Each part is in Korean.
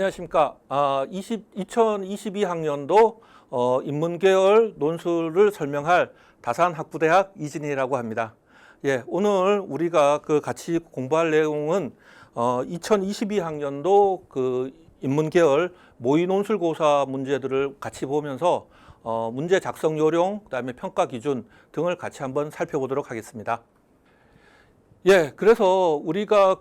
안녕하십니까. 2022학년도 인문계열 논술을 설명할 다산학부대학 이진희라고 합니다. 예, 오늘 우리가 같이 공부할 내용은 2022학년도 인문계열 모의논술고사 문제들을 같이 보면서 문제 작성 요령, 그다음에 평가 기준 등을 같이 한번 살펴보도록 하겠습니다. 예, 그래서 우리가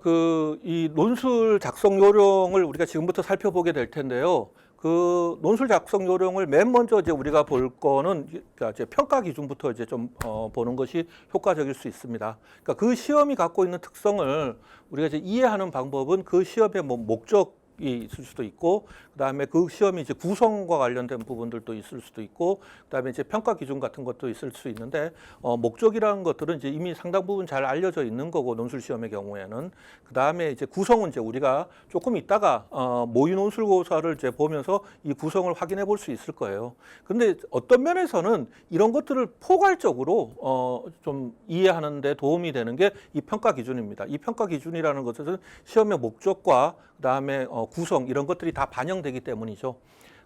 이 논술 작성 요령을 우리가 지금부터 살펴보게 될 텐데요. 논술 작성 요령을 맨 먼저 이제 우리가 볼 거는 이제 평가 기준부터 이제 좀 보는 것이 효과적일 수 있습니다. 그러니까 그 시험이 갖고 있는 특성을 우리가 이제 이해하는 방법은 그 시험의 목적이 있을 수도 있고, 그다음에 그 시험이 이제 구성과 관련된 부분들도 있을 수도 있고, 그다음에 이제 평가 기준 같은 것도 있을 수 있는데, 목적이라는 것들은 이제 이미 상당 부분 잘 알려져 있는 거고, 논술 시험의 경우에는. 그다음에 이제 구성은 이제 우리가 조금 있다가 모의 논술고사를 이제 보면서 이 구성을 확인해 볼 수 있을 거예요. 근데 어떤 면에서는 이런 것들을 포괄적으로 좀 이해하는 데 도움이 되는 게 이 평가 기준입니다. 이 평가 기준이라는 것은 시험의 목적과 그다음에 구성 이런 것들이 다 반영되기 때문이죠.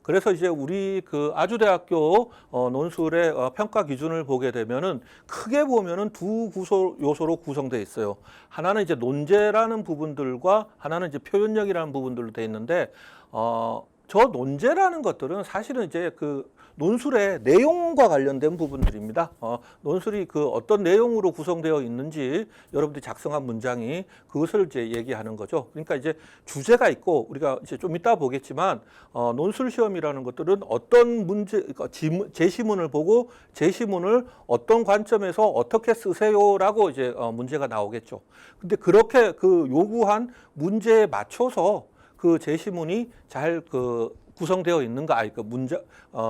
그래서 이제 우리 아주대학교 논술의 평가 기준을 보게 되면은 크게 보면은 두 요소로 구성되어 있어요. 하나는 이제 논제라는 부분들과 하나는 이제 표현력이라는 부분들로 되어 있는데 저 논제라는 것들은 사실은 이제 논술의 내용과 관련된 부분들입니다. 논술이 어떤 내용으로 구성되어 있는지 여러분들이 작성한 문장이 그것을 이제 얘기하는 거죠. 그러니까 이제 주제가 있고 우리가 이제 좀 이따 보겠지만 논술 시험이라는 것들은 어떤 그러니까 제시문을 보고 제시문을 어떤 관점에서 어떻게 쓰세요라고 이제 문제가 나오겠죠. 근데 그렇게 요구한 문제에 맞춰서 제시문이 잘 구성되어 있는가,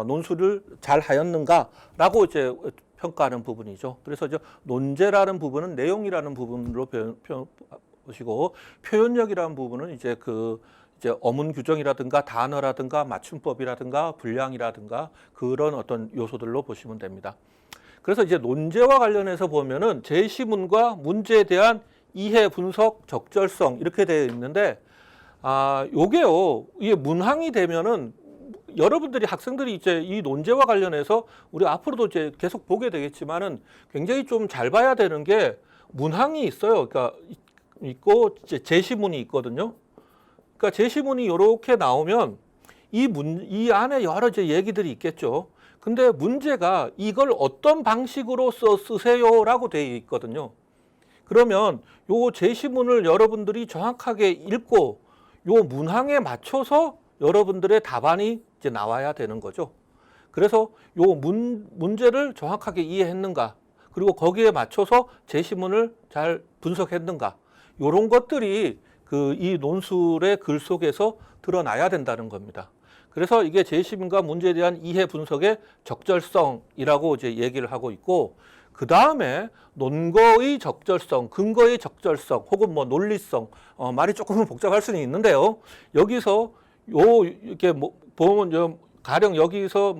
논술을 잘 하였는가라고 이제 평가하는 부분이죠. 그래서 이제 논제라는 부분은 내용이라는 부분으로 보시고, 표현력이라는 부분은 이제 이제 어문 규정이라든가 단어라든가 맞춤법이라든가 분량이라든가 그런 어떤 요소들로 보시면 됩니다. 그래서 이제 논제와 관련해서 보면은 제시문과 문제에 대한 이해, 분석, 적절성 이렇게 되어 있는데, 요게요, 이게 문항이 되면은 여러분들이 학생들이 이제 이 논제와 관련해서 우리 앞으로도 이제 계속 보게 되겠지만은 굉장히 좀 잘 봐야 되는 게 문항이 있어요. 그러니까 있고 이제 제시문이 있거든요. 그러니까 제시문이 이렇게 나오면 이 안에 여러 이제 얘기들이 있겠죠. 근데 문제가 이걸 어떤 방식으로 쓰세요라고 되어 있거든요. 그러면 요 제시문을 여러분들이 정확하게 읽고 요 문항에 맞춰서 여러분들의 답안이 이제 나와야 되는 거죠. 그래서 요 문제를 정확하게 이해했는가, 그리고 거기에 맞춰서 제시문을 잘 분석했는가, 요런 것들이 이 논술의 글 속에서 드러나야 된다는 겁니다. 그래서 이게 제시문과 문제에 대한 이해 분석의 적절성이라고 이제 얘기를 하고 있고, 그 다음에 논거의 적절성, 근거의 적절성, 혹은 뭐 논리성, 말이 조금은 복잡할 수는 있는데요. 여기서 이렇게 보면 가령 여기서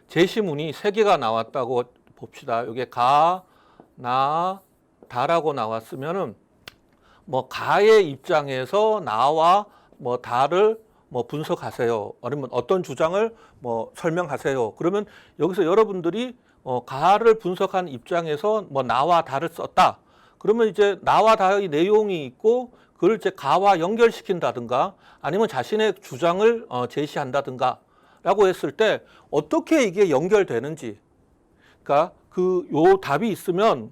제시문이 3개가 나왔다고 봅시다. 이게 가, 나, 다라고 나왔으면은 가의 입장에서 나와 다를 분석하세요. 아니면 어떤 주장을 설명하세요. 그러면 여기서 여러분들이 가를 분석한 입장에서 나와 다를 썼다. 그러면 이제 나와 다의 내용이 있고 그걸 이제 가와 연결시킨다든가 아니면 자신의 주장을 제시한다든가 라고 했을 때 어떻게 이게 연결되는지, 그러니까 요 답이 있으면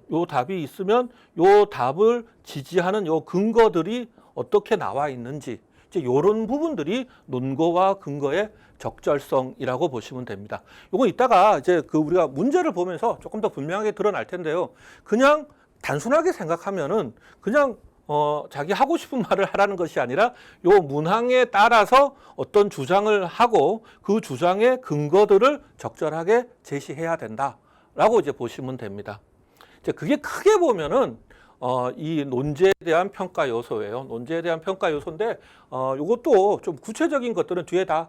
요 답을 지지하는 요 근거들이 어떻게 나와 있는지, 이제 요런 부분들이 논거와 근거의 적절성이라고 보시면 됩니다. 요거 이따가 이제 우리가 문제를 보면서 조금 더 분명하게 드러날 텐데요. 그냥 단순하게 생각하면은 그냥 자기 하고 싶은 말을 하라는 것이 아니라 요 문항에 따라서 어떤 주장을 하고 그 주장의 근거들을 적절하게 제시해야 된다라고 이제 보시면 됩니다. 이제 그게 크게 보면은 이 논제에 대한 평가 요소예요. 논제에 대한 평가 요소인데, 요것도 좀 구체적인 것들은 뒤에 다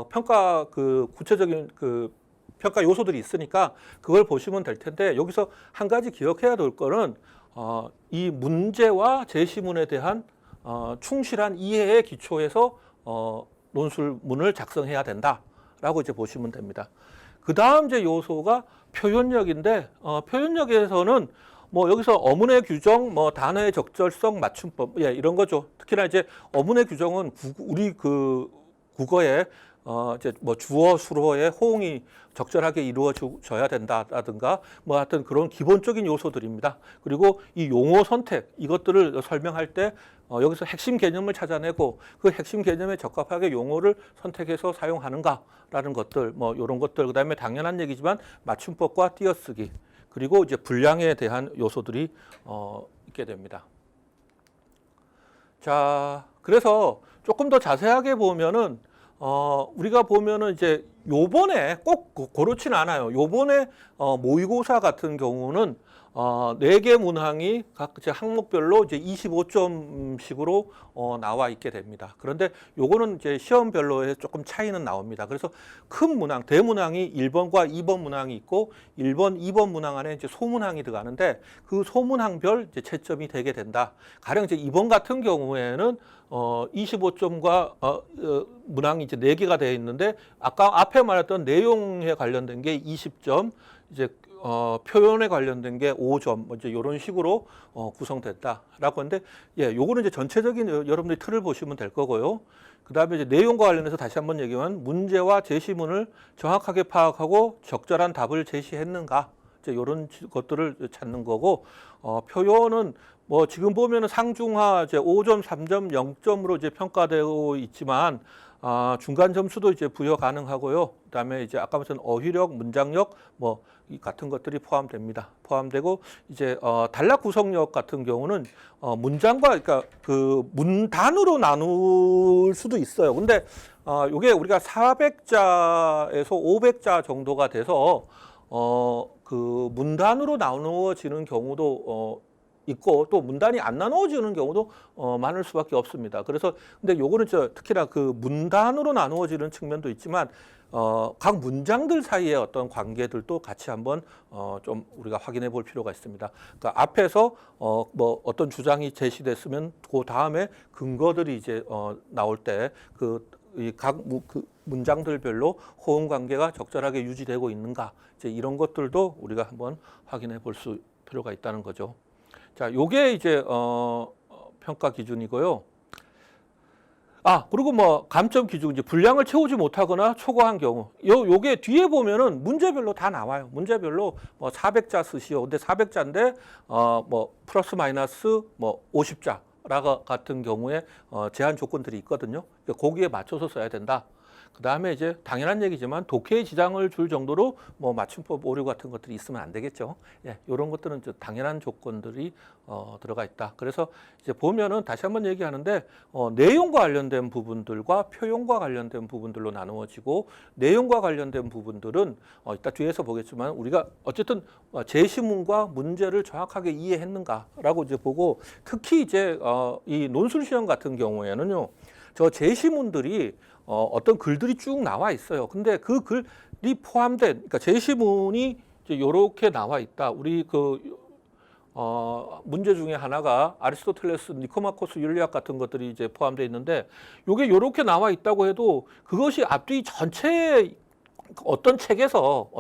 평가 구체적인 평가 요소들이 있으니까 그걸 보시면 될 텐데, 여기서 한 가지 기억해야 될 거는 이 문제와 제시문에 대한 충실한 이해의 기초에서 논술문을 작성해야 된다라고 이제 보시면 됩니다. 그 다음 이제 요소가 표현력인데 표현력에서는 뭐 여기서 어문의 규정, 뭐 단어의 적절성, 맞춤법, 예, 이런 거죠. 특히나 이제 어문의 규정은 우리 그 국어에 이제 뭐 주어, 수어의 호응이 적절하게 이루어져야 된다라든가 뭐 하여튼 그런 기본적인 요소들입니다. 그리고 이 용어 선택 이것들을 설명할 때 여기서 핵심 개념을 찾아내고 그 핵심 개념에 적합하게 용어를 선택해서 사용하는가라는 것들, 뭐 이런 것들, 그다음에 당연한 얘기지만 맞춤법과 띄어쓰기 그리고 이제 분량에 대한 요소들이 있게 됩니다. 자, 그래서 조금 더 자세하게 보면은 우리가 보면은 이제 요번에 꼭 그렇진 않아요. 요번에 모의고사 같은 경우는 4개 문항이 각 이제 항목별로 이제 25점씩으로 나와 있게 됩니다. 그런데 요거는 이제 시험별로의 조금 차이는 나옵니다. 그래서 큰 문항, 대문항이 1번과 2번 문항이 있고 1번, 2번 문항 안에 이제 소문항이 들어가는데 그 소문항별 이제 채점이 되게 된다. 가령 이제 2번 같은 경우에는 25점과 문항이 이제 4개가 되어 있는데 아까 앞에 말했던 내용에 관련된 게 20점, 이제 표현에 관련된 게 5점, 뭐 이제 이런 식으로 구성됐다라고 하는데, 예, 요거는 이제 전체적인 여러분들이 틀을 보시면 될 거고요. 그 다음에 이제 내용과 관련해서 다시 한번 얘기하면 문제와 제시문을 정확하게 파악하고 적절한 답을 제시했는가, 이제 이런 것들을 찾는 거고, 표현은 뭐 지금 보면은 상중하 이제 5점, 3점, 0점으로 이제 평가되고 있지만 중간 점수도 이제 부여 가능하고요. 그다음에 이제 아까 말씀 어휘력, 문장력 뭐 이 같은 것들이 포함됩니다. 포함되고 이제 단락 구성력 같은 경우는 문장과 그러니까 그 문단으로 나눌 수도 있어요. 근데 요게 우리가 400자에서 500자 정도가 돼서 그 문단으로 나누어지는 경우도 있고 또 문단이 안 나누어지는 경우도 많을 수밖에 없습니다. 그래서 근데 요거는 특히나 그 문단으로 나누어지는 측면도 있지만 각 문장들 사이의 어떤 관계들도 같이 한번 좀 우리가 확인해 볼 필요가 있습니다. 그러니까 앞에서 뭐 어떤 주장이 제시됐으면 그 다음에 근거들이 이제 나올 때 그 각 문장들별로 호응 관계가 적절하게 유지되고 있는가 이제 이런 것들도 우리가 한번 확인해 볼 수 필요가 있다는 거죠. 자, 요게 이제 평가 기준이고요. 그리고 뭐 감점 기준 이제 분량을 채우지 못하거나 초과한 경우. 요게 뒤에 보면은 문제별로 다 나와요. 문제별로 뭐 400자 쓰시오. 근데 400자인데 뭐 플러스 마이너스 뭐 50자 라가 같은 경우에 제한 조건들이 있거든요. 거기에 맞춰서 써야 된다. 그 다음에 이제 당연한 얘기지만 독해에 지장을 줄 정도로 뭐 맞춤법 오류 같은 것들이 있으면 안 되겠죠. 예, 이런 것들은 이제 당연한 조건들이 들어가 있다. 그래서 이제 보면은 다시 한번 얘기하는데 내용과 관련된 부분들과 표현과 관련된 부분들로 나누어지고 내용과 관련된 부분들은 이따 뒤에서 보겠지만 우리가 어쨌든 제시문과 문제를 정확하게 이해했는가라고 이제 보고 특히 이제 이 논술 시험 같은 경우에는요. 저 제시문들이 어떤 글들이 쭉 나와 있어요. 근데 그 글이 포함된, 그러니까 제시문이 이제 요렇게 나와 있다. 우리 문제 중에 하나가 아리스토텔레스, 니코마코스 윤리학 같은 것들이 이제 포함되어 있는데 요게 요렇게 나와 있다고 해도 그것이 앞뒤 전체 어떤 책에서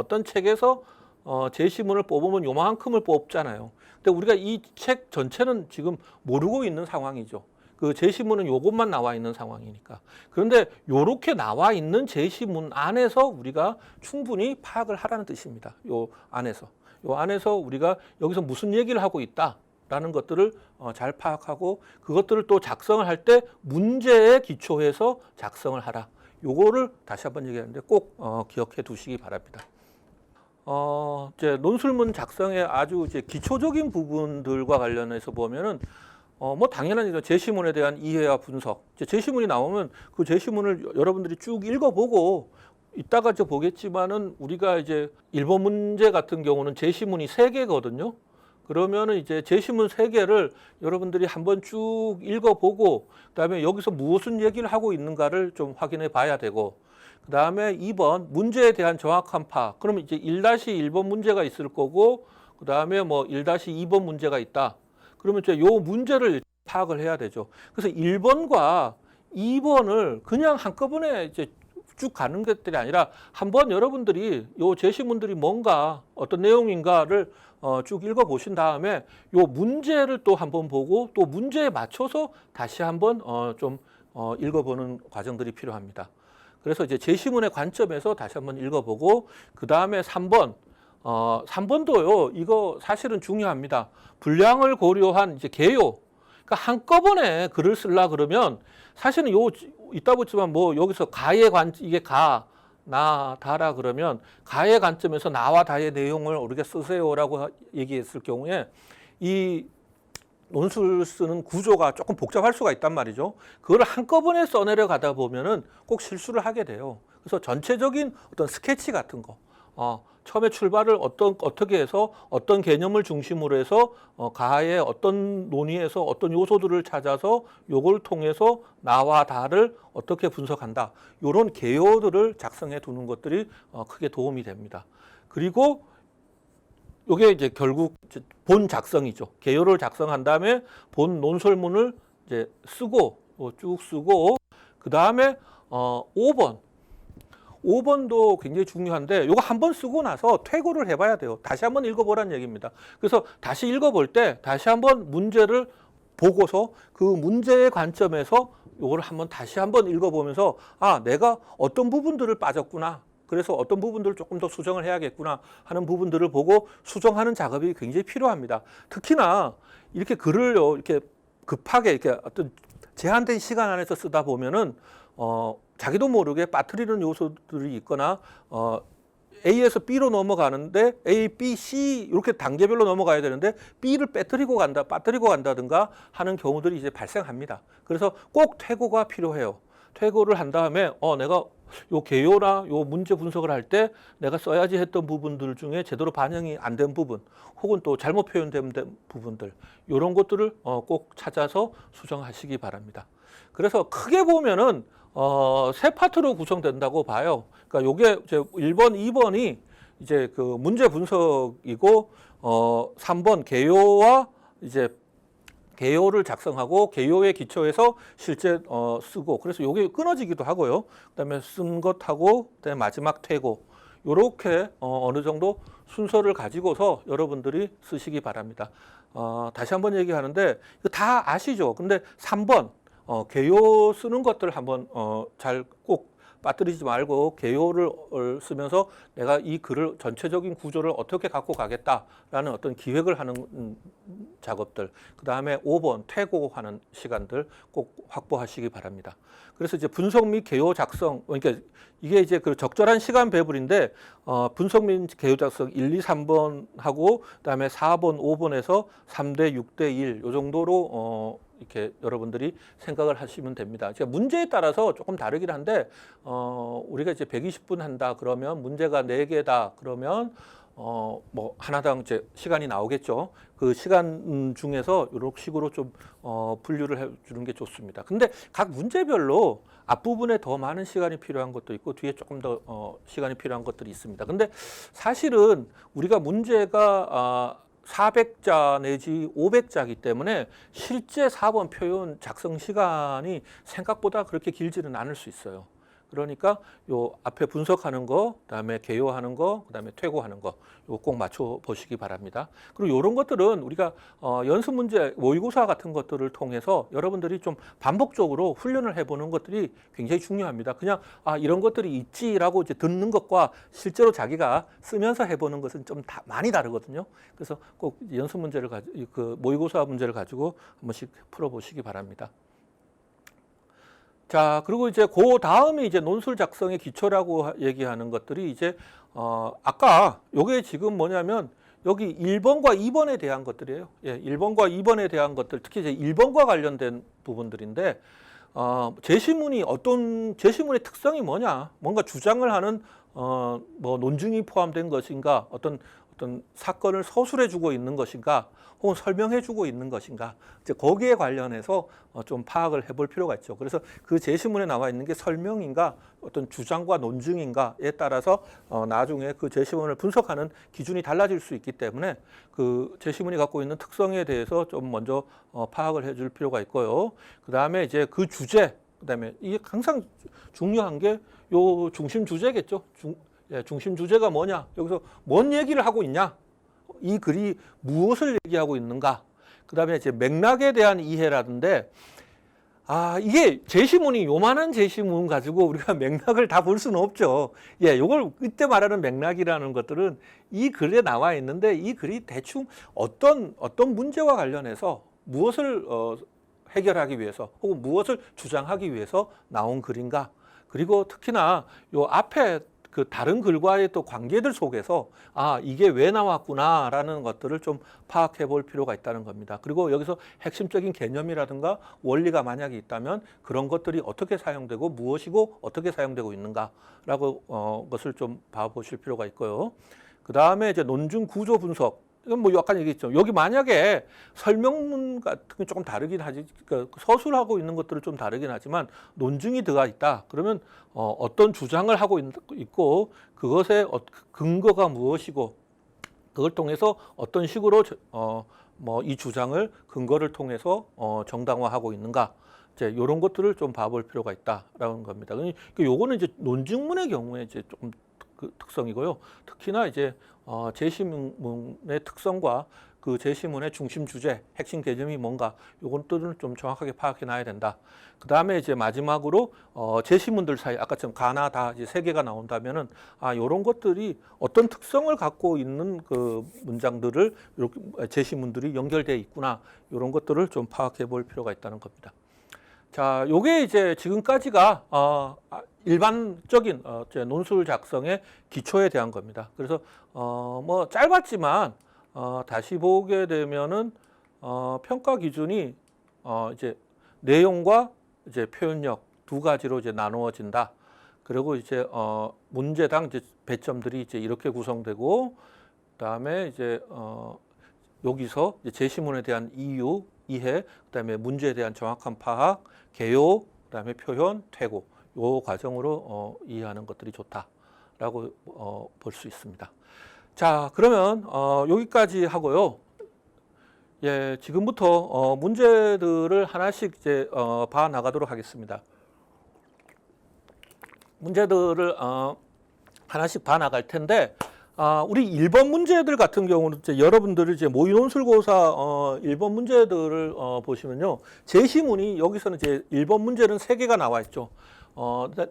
제시문을 뽑으면 요만큼을 뽑잖아요. 근데 우리가 이 책 전체는 지금 모르고 있는 상황이죠. 그 제시문은 요것만 나와 있는 상황이니까. 그런데 요렇게 나와 있는 제시문 안에서 우리가 충분히 파악을 하라는 뜻입니다. 요 안에서 우리가 여기서 무슨 얘기를 하고 있다라는 것들을 잘 파악하고 그것들을 또 작성을 할 때 문제에 기초해서 작성을 하라. 요거를 다시 한번 얘기하는데 꼭 기억해 두시기 바랍니다. 이제 논술문 작성의 아주 이제 기초적인 부분들과 관련해서 보면은 뭐 당연한 제시문에 대한 이해와 분석. 제시문이 나오면 그 제시문을 여러분들이 쭉 읽어보고 이따가 이제 보겠지만은 우리가 이제 1번 문제 같은 경우는 제시문이 3개거든요. 그러면은 이제 제시문 3개를 여러분들이 한번 쭉 읽어보고 그다음에 여기서 무슨 얘기를 하고 있는가를 좀 확인해 봐야 되고 그다음에 2번 문제에 대한 정확한 파악. 그러면 이제 1-1번 문제가 있을 거고 그다음에 뭐 1-2번 문제가 있다. 그러면 이제 요 문제를 파악을 해야 되죠. 그래서 1번과 2번을 그냥 한꺼번에 이제 쭉 가는 것들이 아니라 한번 여러분들이 요 제시문들이 뭔가 어떤 내용인가를 쭉 읽어 보신 다음에 요 문제를 또 한번 보고 또 문제에 맞춰서 다시 한번 좀 읽어보는 과정들이 필요합니다. 그래서 이제 제시문의 관점에서 다시 한번 읽어보고 그 다음에 3번 3번도요. 이거 사실은 중요합니다. 분량을 고려한 이제 개요. 그러니까 한꺼번에 글을 쓰려 그러면 사실은 요 이따 보지만 뭐 여기서 가의 이게 가, 나, 다라 그러면 가의 관점에서 나와 다의 내용을 이렇게 쓰세요라고 얘기했을 경우에 이 논술 쓰는 구조가 조금 복잡할 수가 있단 말이죠. 그걸 한꺼번에 써내려 가다 보면은 꼭 실수를 하게 돼요. 그래서 전체적인 어떤 스케치 같은 거, 처음에 출발을 어떻게 해서 어떤 개념을 중심으로 해서 가의 어떤 논의에서 어떤 요소들을 찾아서 요걸 통해서 나와 다를 어떻게 분석한다. 이런 개요들을 작성해 두는 것들이 크게 도움이 됩니다. 그리고 요게 이제 결국 본 작성이죠. 개요를 작성한 다음에 본 논설문을 이제 쓰고 쭉 쓰고 그 다음에 5번도 굉장히 중요한데 요거 한 번 쓰고 나서 퇴고를 해봐야 돼요. 다시 한번 읽어보라는 얘기입니다. 그래서 다시 읽어볼 때 다시 한번 문제를 보고서 그 문제의 관점에서 요거를 한번 다시 한번 읽어보면서 내가 어떤 부분들을 빠졌구나. 그래서 어떤 부분들을 조금 더 수정을 해야겠구나 하는 부분들을 보고 수정하는 작업이 굉장히 필요합니다. 특히나 이렇게 글을요, 이렇게 급하게 이렇게 어떤 제한된 시간 안에서 쓰다 보면은 자기도 모르게 빠뜨리는 요소들이 있거나 A에서 B로 넘어가는데 A, B, C 이렇게 단계별로 넘어가야 되는데 B를 빠뜨리고 간다든가 하는 경우들이 이제 발생합니다. 그래서 꼭 퇴고가 필요해요. 퇴고를 한 다음에 내가 요 개요나 요 문제 분석을 할 때 내가 써야지 했던 부분들 중에 제대로 반영이 안 된 부분 혹은 또 잘못 표현된 부분들 이런 것들을 꼭 찾아서 수정하시기 바랍니다. 그래서 크게 보면은 세 파트로 구성된다고 봐요. 그러니까 요게 이제 1번, 2번이 이제 그 문제 분석이고 3번 개요와 이제 개요를 작성하고 개요의 기초에서 실제 쓰고 그래서 요게 끊어지기도 하고요. 그다음에 쓴 것하고 그다음에 마지막 퇴고 요렇게 어느 정도 순서를 가지고서 여러분들이 쓰시기 바랍니다. 다시 한번 얘기하는데 이거 다 아시죠? 근데 3번 개요 쓰는 것들 한번 잘 꼭 빠뜨리지 말고 개요를 쓰면서 내가 이 글을 전체적인 구조를 어떻게 갖고 가겠다라는 어떤 기획을 하는 작업들, 그 다음에 5번 퇴고하는 시간들 꼭 확보하시기 바랍니다. 그래서 이제 분석 및 개요 작성, 그러니까 이게 이제 그 적절한 시간 배분인데 분석 및 개요 작성 1, 2, 3번 하고 그다음에 4번, 5번에서 3대 6대 1 요 정도로 이렇게 여러분들이 생각을 하시면 됩니다. 제가 문제에 따라서 조금 다르긴 한데 우리가 이제 120분 한다 그러면 문제가 4개다 그러면 뭐 하나당 이제 시간이 나오겠죠. 그 시간 중에서 이런 식으로 좀 분류를 해 주는 게 좋습니다. 근데 각 문제별로 앞부분에 더 많은 시간이 필요한 것도 있고 뒤에 조금 더 시간이 필요한 것들이 있습니다. 근데 사실은 우리가 문제가 400자 내지 500자이기 때문에 실제 4번 표현 작성 시간이 생각보다 그렇게 길지는 않을 수 있어요. 그러니까 요 앞에 분석하는 거, 그다음에 개요하는 거, 그다음에 퇴고하는 거, 요 꼭 맞춰 보시기 바랍니다. 그리고 이런 것들은 우리가 연습 문제, 모의고사 같은 것들을 통해서 여러분들이 좀 반복적으로 훈련을 해보는 것들이 굉장히 중요합니다. 그냥 이런 것들이 있지라고 이제 듣는 것과 실제로 자기가 쓰면서 해보는 것은 좀 많이 다르거든요. 그래서 꼭 연습 문제를 그 모의고사 문제를 가지고 한 번씩 풀어보시기 바랍니다. 자, 그리고 이제 그 다음에 이제 논술 작성의 기초라고 얘기하는 것들이 이제 아까 요게 지금 뭐냐면 여기 1번과 2번에 대한 것들이에요. 예, 1번과 2번에 대한 것들, 특히 이제 1번과 관련된 부분들인데 제시문이 제시문의 특성이 뭐냐? 뭔가 주장을 하는 뭐 논증이 포함된 것인가? 어떤 사건을 서술해주고 있는 것인가? 혹은 설명해주고 있는 것인가? 이제 거기에 관련해서 좀 파악을 해볼 필요가 있죠. 그래서 그 제시문에 나와 있는 게 설명인가, 어떤 주장과 논증인가에 따라서 나중에 그 제시문을 분석하는 기준이 달라질 수 있기 때문에 그 제시문이 갖고 있는 특성에 대해서 좀 먼저 파악을 해줄 필요가 있고요. 그 다음에 이제 그 주제, 그다음에 이게 항상 중요한 게 요 중심 주제겠죠. 중심 주제가 뭐냐? 여기서 뭔 얘기를 하고 있냐? 이 글이 무엇을 얘기하고 있는가? 그다음에 이제 맥락에 대한 이해라던데 이게 제시문이 요만한 제시문 가지고 우리가 맥락을 다 볼 수는 없죠. 요걸 이때 말하는 맥락이라는 것들은 이 글에 나와 있는데 이 글이 대충 어떤 문제와 관련해서 무엇을 해결하기 위해서 혹은 무엇을 주장하기 위해서 나온 글인가? 그리고 특히나 요 앞에 그 다른 글과의 또 관계들 속에서 이게 왜 나왔구나라는 것들을 좀 파악해 볼 필요가 있다는 겁니다. 그리고 여기서 핵심적인 개념이라든가 원리가 만약에 있다면 그런 것들이 어떻게 사용되고 무엇이고 어떻게 사용되고 있는가라고 것을 좀 봐보실 필요가 있고요. 그 다음에 이제 논증 구조 분석. 이건 뭐 약간 얘기했죠. 여기 만약에 설명문 같은 게 조금 다르긴 하지, 그러니까 서술하고 있는 것들은 좀 다르긴 하지만 논증이 들어가 있다. 그러면 어떤 주장을 하고 있고 그것의 근거가 무엇이고 그걸 통해서 어떤 식으로 뭐 이 주장을 근거를 통해서 정당화하고 있는가. 이제 이런 것들을 좀 봐볼 필요가 있다라는 겁니다. 그러니까 요거는 이제 논증문의 경우에 이제 조금 그 특성이고요. 특히나 이제 제시문의 특성과 그 제시문의 중심 주제, 핵심 개념이 뭔가 요것들은 좀 정확하게 파악해 놔야 된다. 그 다음에 이제 마지막으로 제시문들 사이 아까처럼 가나 다 이제 세 개가 나온다면은 요런 것들이 어떤 특성을 갖고 있는 그 문장들을 이렇게 제시문들이 연결되어 있구나. 요런 것들을 좀 파악해 볼 필요가 있다는 겁니다. 자, 요게 이제 지금까지가 일반적인 논술 작성의 기초에 대한 겁니다. 그래서 뭐 짧았지만 다시 보게 되면은 평가 기준이 이제 내용과 이제 표현력 두 가지로 이제 나누어진다. 그리고 이제 문제당 이제 배점들이 이제 이렇게 구성되고 그다음에 이제 여기서 이제 제시문에 대한 이유, 이해, 그다음에 문제에 대한 정확한 파악, 개요, 그다음에 표현, 퇴고 요 과정으로 이해하는 것들이 좋다라고 볼 수 있습니다. 자, 그러면 여기까지 하고요. 예, 지금부터 문제들을 하나씩 이제 봐 나가도록 하겠습니다. 문제들을 하나씩 봐 나갈 텐데. 우리 1번 문제들 같은 경우는 이제 여러분들이 이제 모의논술고사 1번 문제들을 보시면요. 제시문이 여기서는 이제 1번 문제는 3개가 나와 있죠.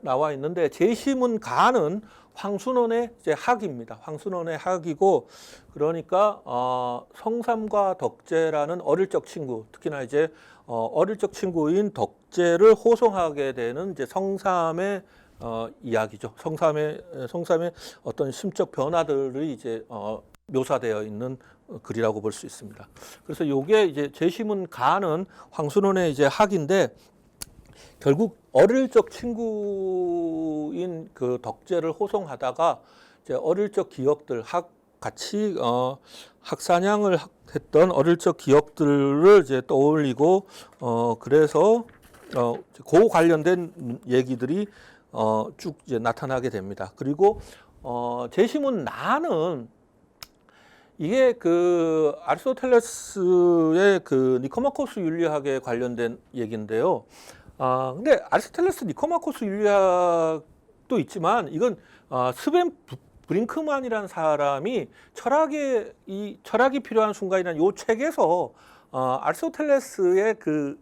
나와 있는데 제시문 가는 황순원의 이제 학입니다. 황순원의 학이고 그러니까 성삼과 덕제라는 어릴 적 친구, 특히나 이제 어릴 적 친구인 덕제를 호송하게 되는 이제 성삼의 이야기죠. 성삼의 어떤 심적 변화들이 이제 묘사되어 있는 글이라고 볼 수 있습니다. 그래서 요게 이제 제시문 가는 황순원의 이제 학인데 결국 어릴 적 친구인 그 덕제를 호송하다가 이제 어릴 적 기억들 같이 학사냥을 했던 어릴 적 기억들을 이제 떠올리고 그래서 그 관련된 얘기들이 쭉 이제 나타나게 됩니다. 그리고 제시문 나는 이게 그 아리스토텔레스의 그 니코마코스 윤리학에 관련된 얘기인데요. 근데 아리스토텔레스 니코마코스 윤리학도 있지만 이건 스벤 브링크만이라는 사람이 철학이 필요한 순간이라는 요 책에서 아리스토텔레스의 그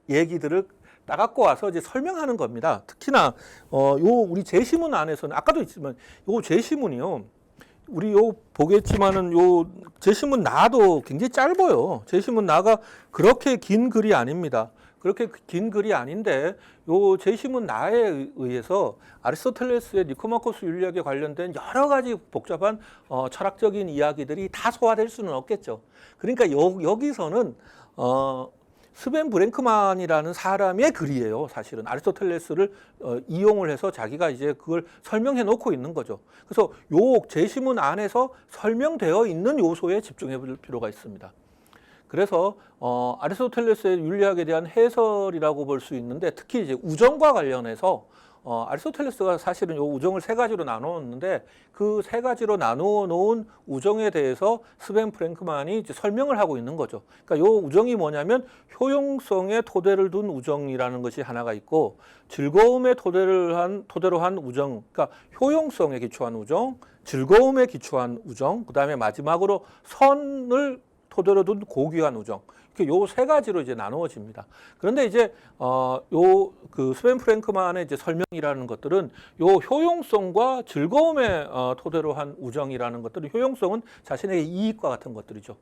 얘기들을 따갖고 와서 이제 설명하는 겁니다. 특히나 요 우리 제시문 안에서는 아까도 있지만 요 제시문이요. 우리 요 보겠지만은 요 제시문 나도 굉장히 짧아요. 제시문 나가 그렇게 긴 글이 아닙니다. 그렇게 긴 글이 아닌데 요 제시문 나에 의해서 아리스토텔레스의 니코마코스 윤리학에 관련된 여러 가지 복잡한 철학적인 이야기들이 다 소화될 수는 없겠죠. 그러니까 여기서는 스벤 브랭크만이라는 사람의 글이에요. 사실은 아리스토텔레스를 이용을 해서 자기가 이제 그걸 설명해 놓고 있는 거죠. 그래서 요 제시문 안에서 설명되어 있는 요소에 집중해 볼 필요가 있습니다. 그래서 아리스토텔레스의 윤리학에 대한 해설이라고 볼 수 있는데 특히 이제 우정과 관련해서 아리스토텔레스가 사실은 요 우정을 세 가지로 나누었는데 그 세 가지로 나누어 놓은 우정에 대해서 스벤 프랭크만이 이제 설명을 하고 있는 거죠. 그러니까 요 우정이 뭐냐면 효용성에 토대를 둔 우정이라는 것이 하나가 있고 즐거움에 토대로 한 우정, 그러니까 효용성에 기초한 우정, 즐거움에 기초한 우정, 그다음에 마지막으로 선을 토대로 둔 고귀한 우정. 요 세 가지로 이제 나누어집니다. 그런데 이제 요 그 스벤 프랭크만의 이제 설명이라는 것들은 요 효용성과 즐거움에 토대로 한 우정이라는 것들은 효용성은 자신의 이익과 같은 것들이죠.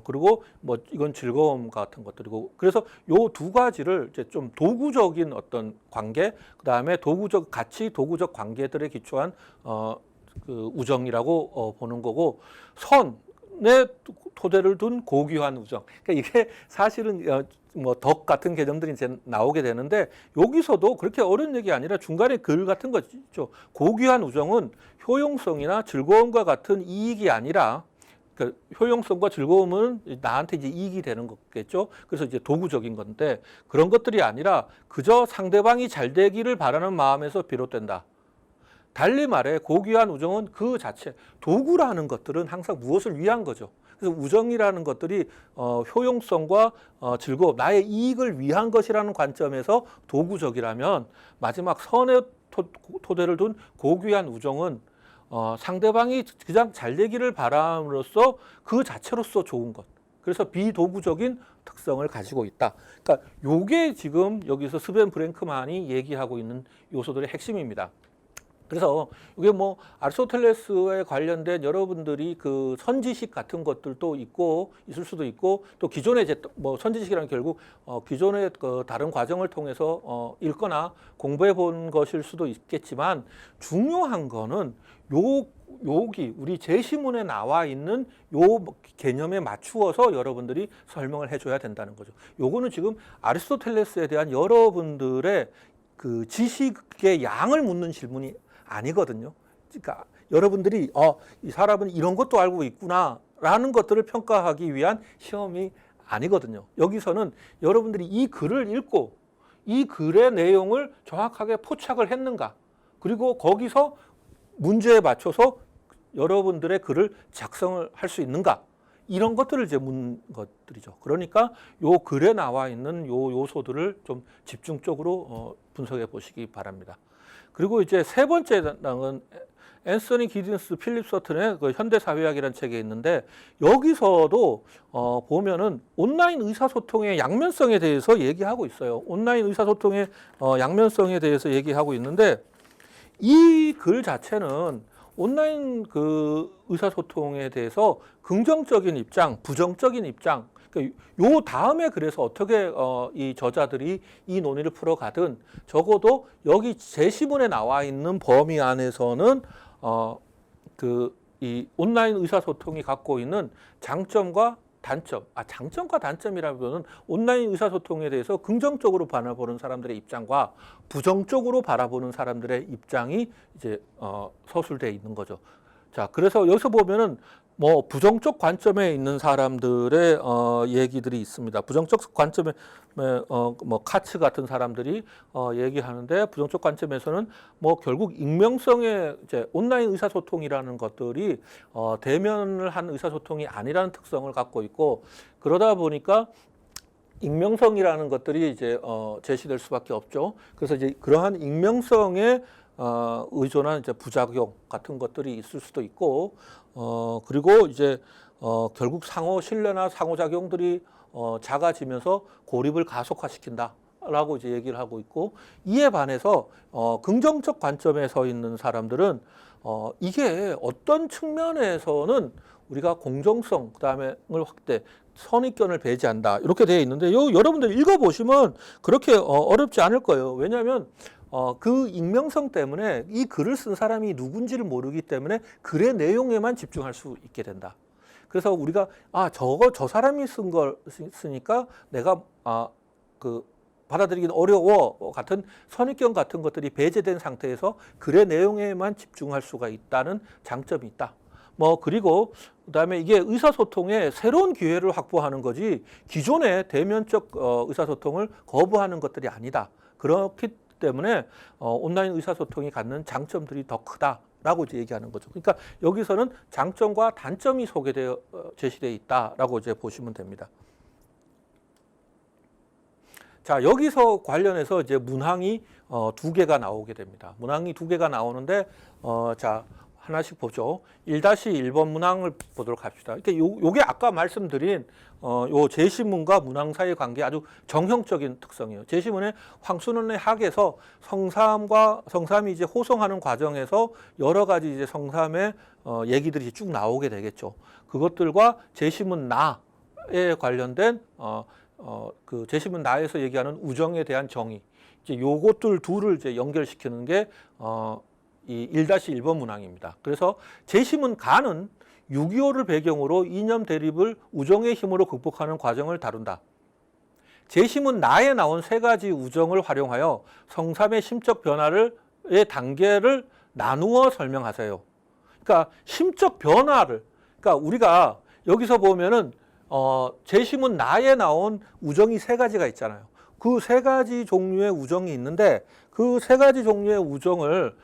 그리고 뭐 이건 즐거움 같은 것들이고 그래서 요 두 가지를 이제 좀 도구적인 어떤 관계, 그다음에 도구적 가치, 도구적 관계들에 기초한 그 우정이라고 보는 거고 선에 토대를 둔 고귀한 우정. 그러니까 이게 사실은 뭐 덕 같은 개념들이 이제 나오게 되는데 여기서도 그렇게 어려운 얘기 아니라 중간에 글 같은 거 있죠. 고귀한 우정은 효용성이나 즐거움과 같은 이익이 아니라 그 효용성과 즐거움은 나한테 이제 이익이 되는 거겠죠. 그래서 이제 도구적인 건데 그런 것들이 아니라 그저 상대방이 잘 되기를 바라는 마음에서 비롯된다. 달리 말해 고귀한 우정은 그 자체, 도구라는 것들은 항상 무엇을 위한 거죠. 그래서 우정이라는 것들이 효용성과 즐거움, 나의 이익을 위한 것이라는 관점에서 도구적이라면 마지막 선의 토대를 둔 고귀한 우정은 상대방이 그냥 잘 되기를 바람으로써 그 자체로서 좋은 것. 그래서 비도구적인 특성을 가지고 있다. 그러니까 요게 지금 여기서 스벤 프랭크만이 얘기하고 있는 요소들의 핵심입니다. 그래서 이게 뭐 아리스토텔레스에 관련된 여러분들이 그 선지식 같은 것들도 있고 있을 수도 있고 또 기존의 이제 뭐 선지식이라는 결국 기존의 그 다른 과정을 통해서 읽거나 공부해 본 것일 수도 있겠지만 중요한 거는 여기 우리 제시문에 나와 있는 요 개념에 맞추어서 여러분들이 설명을 해줘야 된다는 거죠. 요거는 지금 아리스토텔레스에 대한 여러분들의 그 지식의 양을 묻는 질문이 아니거든요. 그러니까 여러분들이 이 사람은 이런 것도 알고 있구나라는 것들을 평가하기 위한 시험이 아니거든요. 여기서는 여러분들이 이 글을 읽고 이 글의 내용을 정확하게 포착을 했는가, 그리고 거기서 문제에 맞춰서 여러분들의 글을 작성을 할 수 있는가, 이런 것들을 이제 묻는 것들이죠. 그러니까 요 글에 나와 있는 요 요소들을 좀 집중적으로 분석해 보시기 바랍니다. 그리고 이제 세 번째 당은 앤서니 기든스 필립 서튼의 그 현대사회학이라는 책이 있는데 여기서도 보면은 온라인 의사소통의 양면성에 대해서 얘기하고 있어요. 온라인 의사소통의 양면성에 대해서 얘기하고 있는데 이 글 자체는 온라인 그 의사소통에 대해서 긍정적인 입장, 부정적인 입장, 그러니까 요 다음에 그래서 어떻게 이 저자들이 이 논의를 풀어가든 적어도 여기 제시문에 나와 있는 범위 안에서는 이 온라인 의사소통이 갖고 있는 장점과 단점, 장점과 단점이라면은 온라인 의사소통에 대해서 긍정적으로 바라보는 사람들의 입장과 부정적으로 바라보는 사람들의 입장이 이제 서술되어 있는 거죠. 자, 그래서 여기서 보면은 뭐 부정적 관점에 있는 사람들의 얘기들이 있습니다. 부정적 관점에 뭐 카츠 같은 사람들이 얘기하는데 부정적 관점에서는 뭐 결국 익명성의 이제 온라인 의사소통이라는 것들이 대면을 한 의사소통이 아니라는 특성을 갖고 있고 그러다 보니까 익명성이라는 것들이 이제 제시될 수밖에 없죠. 그래서 이제 그러한 익명성에 의존한 이제 부작용 같은 것들이 있을 수도 있고 그리고 이제 결국 상호 신뢰나 상호작용들이 작아지면서 고립을 가속화시킨다라고 이제 얘기를 하고 있고 이에 반해서 긍정적 관점에 서 있는 사람들은 이게 어떤 측면에서는 우리가 공정성 그다음에 확대 선입견을 배제한다 이렇게 되어 있는데 여러분들 읽어보시면 그렇게 어렵지 않을 거예요. 왜냐하면 그 익명성 때문에 이 글을 쓴 사람이 누군지를 모르기 때문에 글의 내용에만 집중할 수 있게 된다. 그래서 우리가 저 사람이 쓴 걸 쓰니까 내가 받아들이기는 어려워 같은 선입견 같은 것들이 배제된 상태에서 글의 내용에만 집중할 수가 있다는 장점이 있다. 그리고 그다음에 이게 의사소통에 새로운 기회를 확보하는 거지 기존의 대면적 의사소통을 거부하는 것들이 아니다. 때문에 온라인 의사소통이 갖는 장점들이 더 크다라고 이제 얘기하는 거죠. 그러니까 여기서는 장점과 단점이 소개되어 제시되어 있다라고 이제 보시면 됩니다. 자, 여기서 관련해서 이제 문항이 두 개가 나오게 됩니다. 문항이 두 개가 나오는데 자, 하나씩 보죠. 1-1번 문항을 보도록 합시다. 요게 아까 말씀드린 요 제시문과 문항 사이의 관계 아주 정형적인 특성이에요. 제시문의 황순원의 학에서 성삼이 이제 호송하는 과정에서 여러 가지 이제 성삼의 얘기들이 쭉 나오게 되겠죠. 그것들과 제시문 나에 관련된 그 제시문 나에서 얘기하는 우정에 대한 정의, 이제 요것들 둘을 이제 연결시키는 게 이 1-1번 문항입니다. 그래서 제시문 가는 6.25를 배경으로 이념 대립을 우정의 힘으로 극복하는 과정을 다룬다. 제시문 나에 나온 세 가지 우정을 활용하여 성삼의 심적 변화의 단계를 나누어 설명하세요. 그러니까 심적 변화를, 그러니까 우리가 여기서 보면은 제시문 나에 나온 우정이 세 가지가 있잖아요. 그 세 가지 종류의 우정이 있는데 그 세 가지 종류의 우정을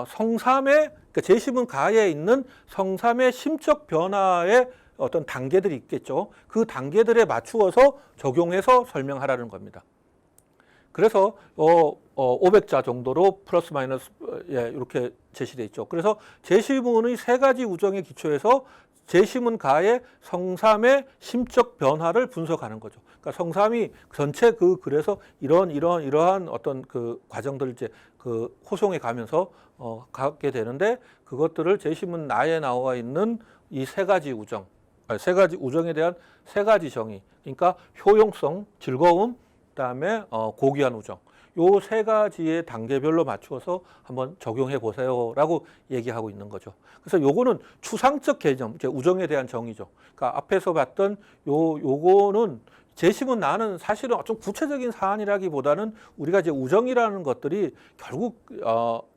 성삼의, 그러니까 제시문 가에 있는 성삼의 심적 변화의 어떤 단계들이 있겠죠. 그 단계들에 맞추어서 적용해서 설명하라는 겁니다. 그래서 500자 정도로 플러스 마이너스 이렇게 제시되어 있죠. 그래서 제시문의 세 가지 우정에 기초해서 제시문 가의 성삼의 심적 변화를 분석하는 거죠. 그러니까 성삼이 전체 그 글에서 이러한 어떤 그 과정들을 이제 그 호송해 가면서 갖게 되는데 그것들을 제시문 나에 나와 있는 이 세 가지 우정, 세 가지 우정에 대한 세 가지 정의, 그러니까 효용성, 즐거움, 그다음에 고귀한 우정. 요 세 가지의 단계별로 맞추어서 한번 적용해 보세요라고 얘기하고 있는 거죠. 그래서 요거는 추상적 개념, 우정에 대한 정의죠. 그러니까 앞에서 봤던 요거는 제시문 나는 사실은 좀 구체적인 사안이라기보다는 우리가 이제 우정이라는 것들이 결국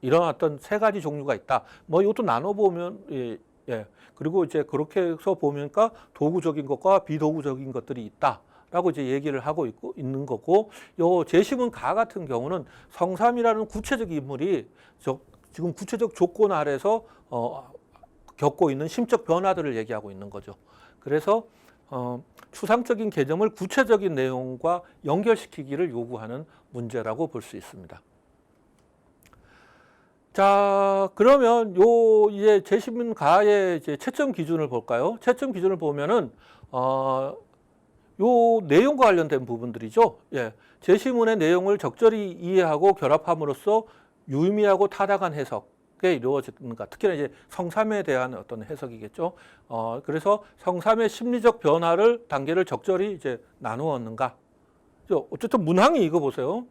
이런 어떤 세 가지 종류가 있다. 뭐 이것도 나눠 보면 그리고 이제 그렇게 해서 보니까 도구적인 것과 비도구적인 것들이 있다. 라고 이제 얘기를 하고 있는 거고, 요 제시문 가 같은 경우는 성삼이라는 구체적 인물이 지금 구체적 조건 아래서 겪고 있는 심적 변화들을 얘기하고 있는 거죠. 그래서 추상적인 개념을 구체적인 내용과 연결시키기를 요구하는 문제라고 볼 수 있습니다. 자, 그러면 요 이제 제시문 가의 이제 채점 기준을 볼까요? 채점 기준을 보면은 요 내용과 관련된 부분들이죠. 제시문의 내용을 적절히 이해하고 결합함으로써 유의미하고 타당한 해석에 이루어지는가. 특히나 이제 성삼에 대한 어떤 해석이겠죠. 그래서 성삼의 심리적 변화를 단계를 적절히 이제 나누었는가. 어쨌든 문항이 이거 보세요.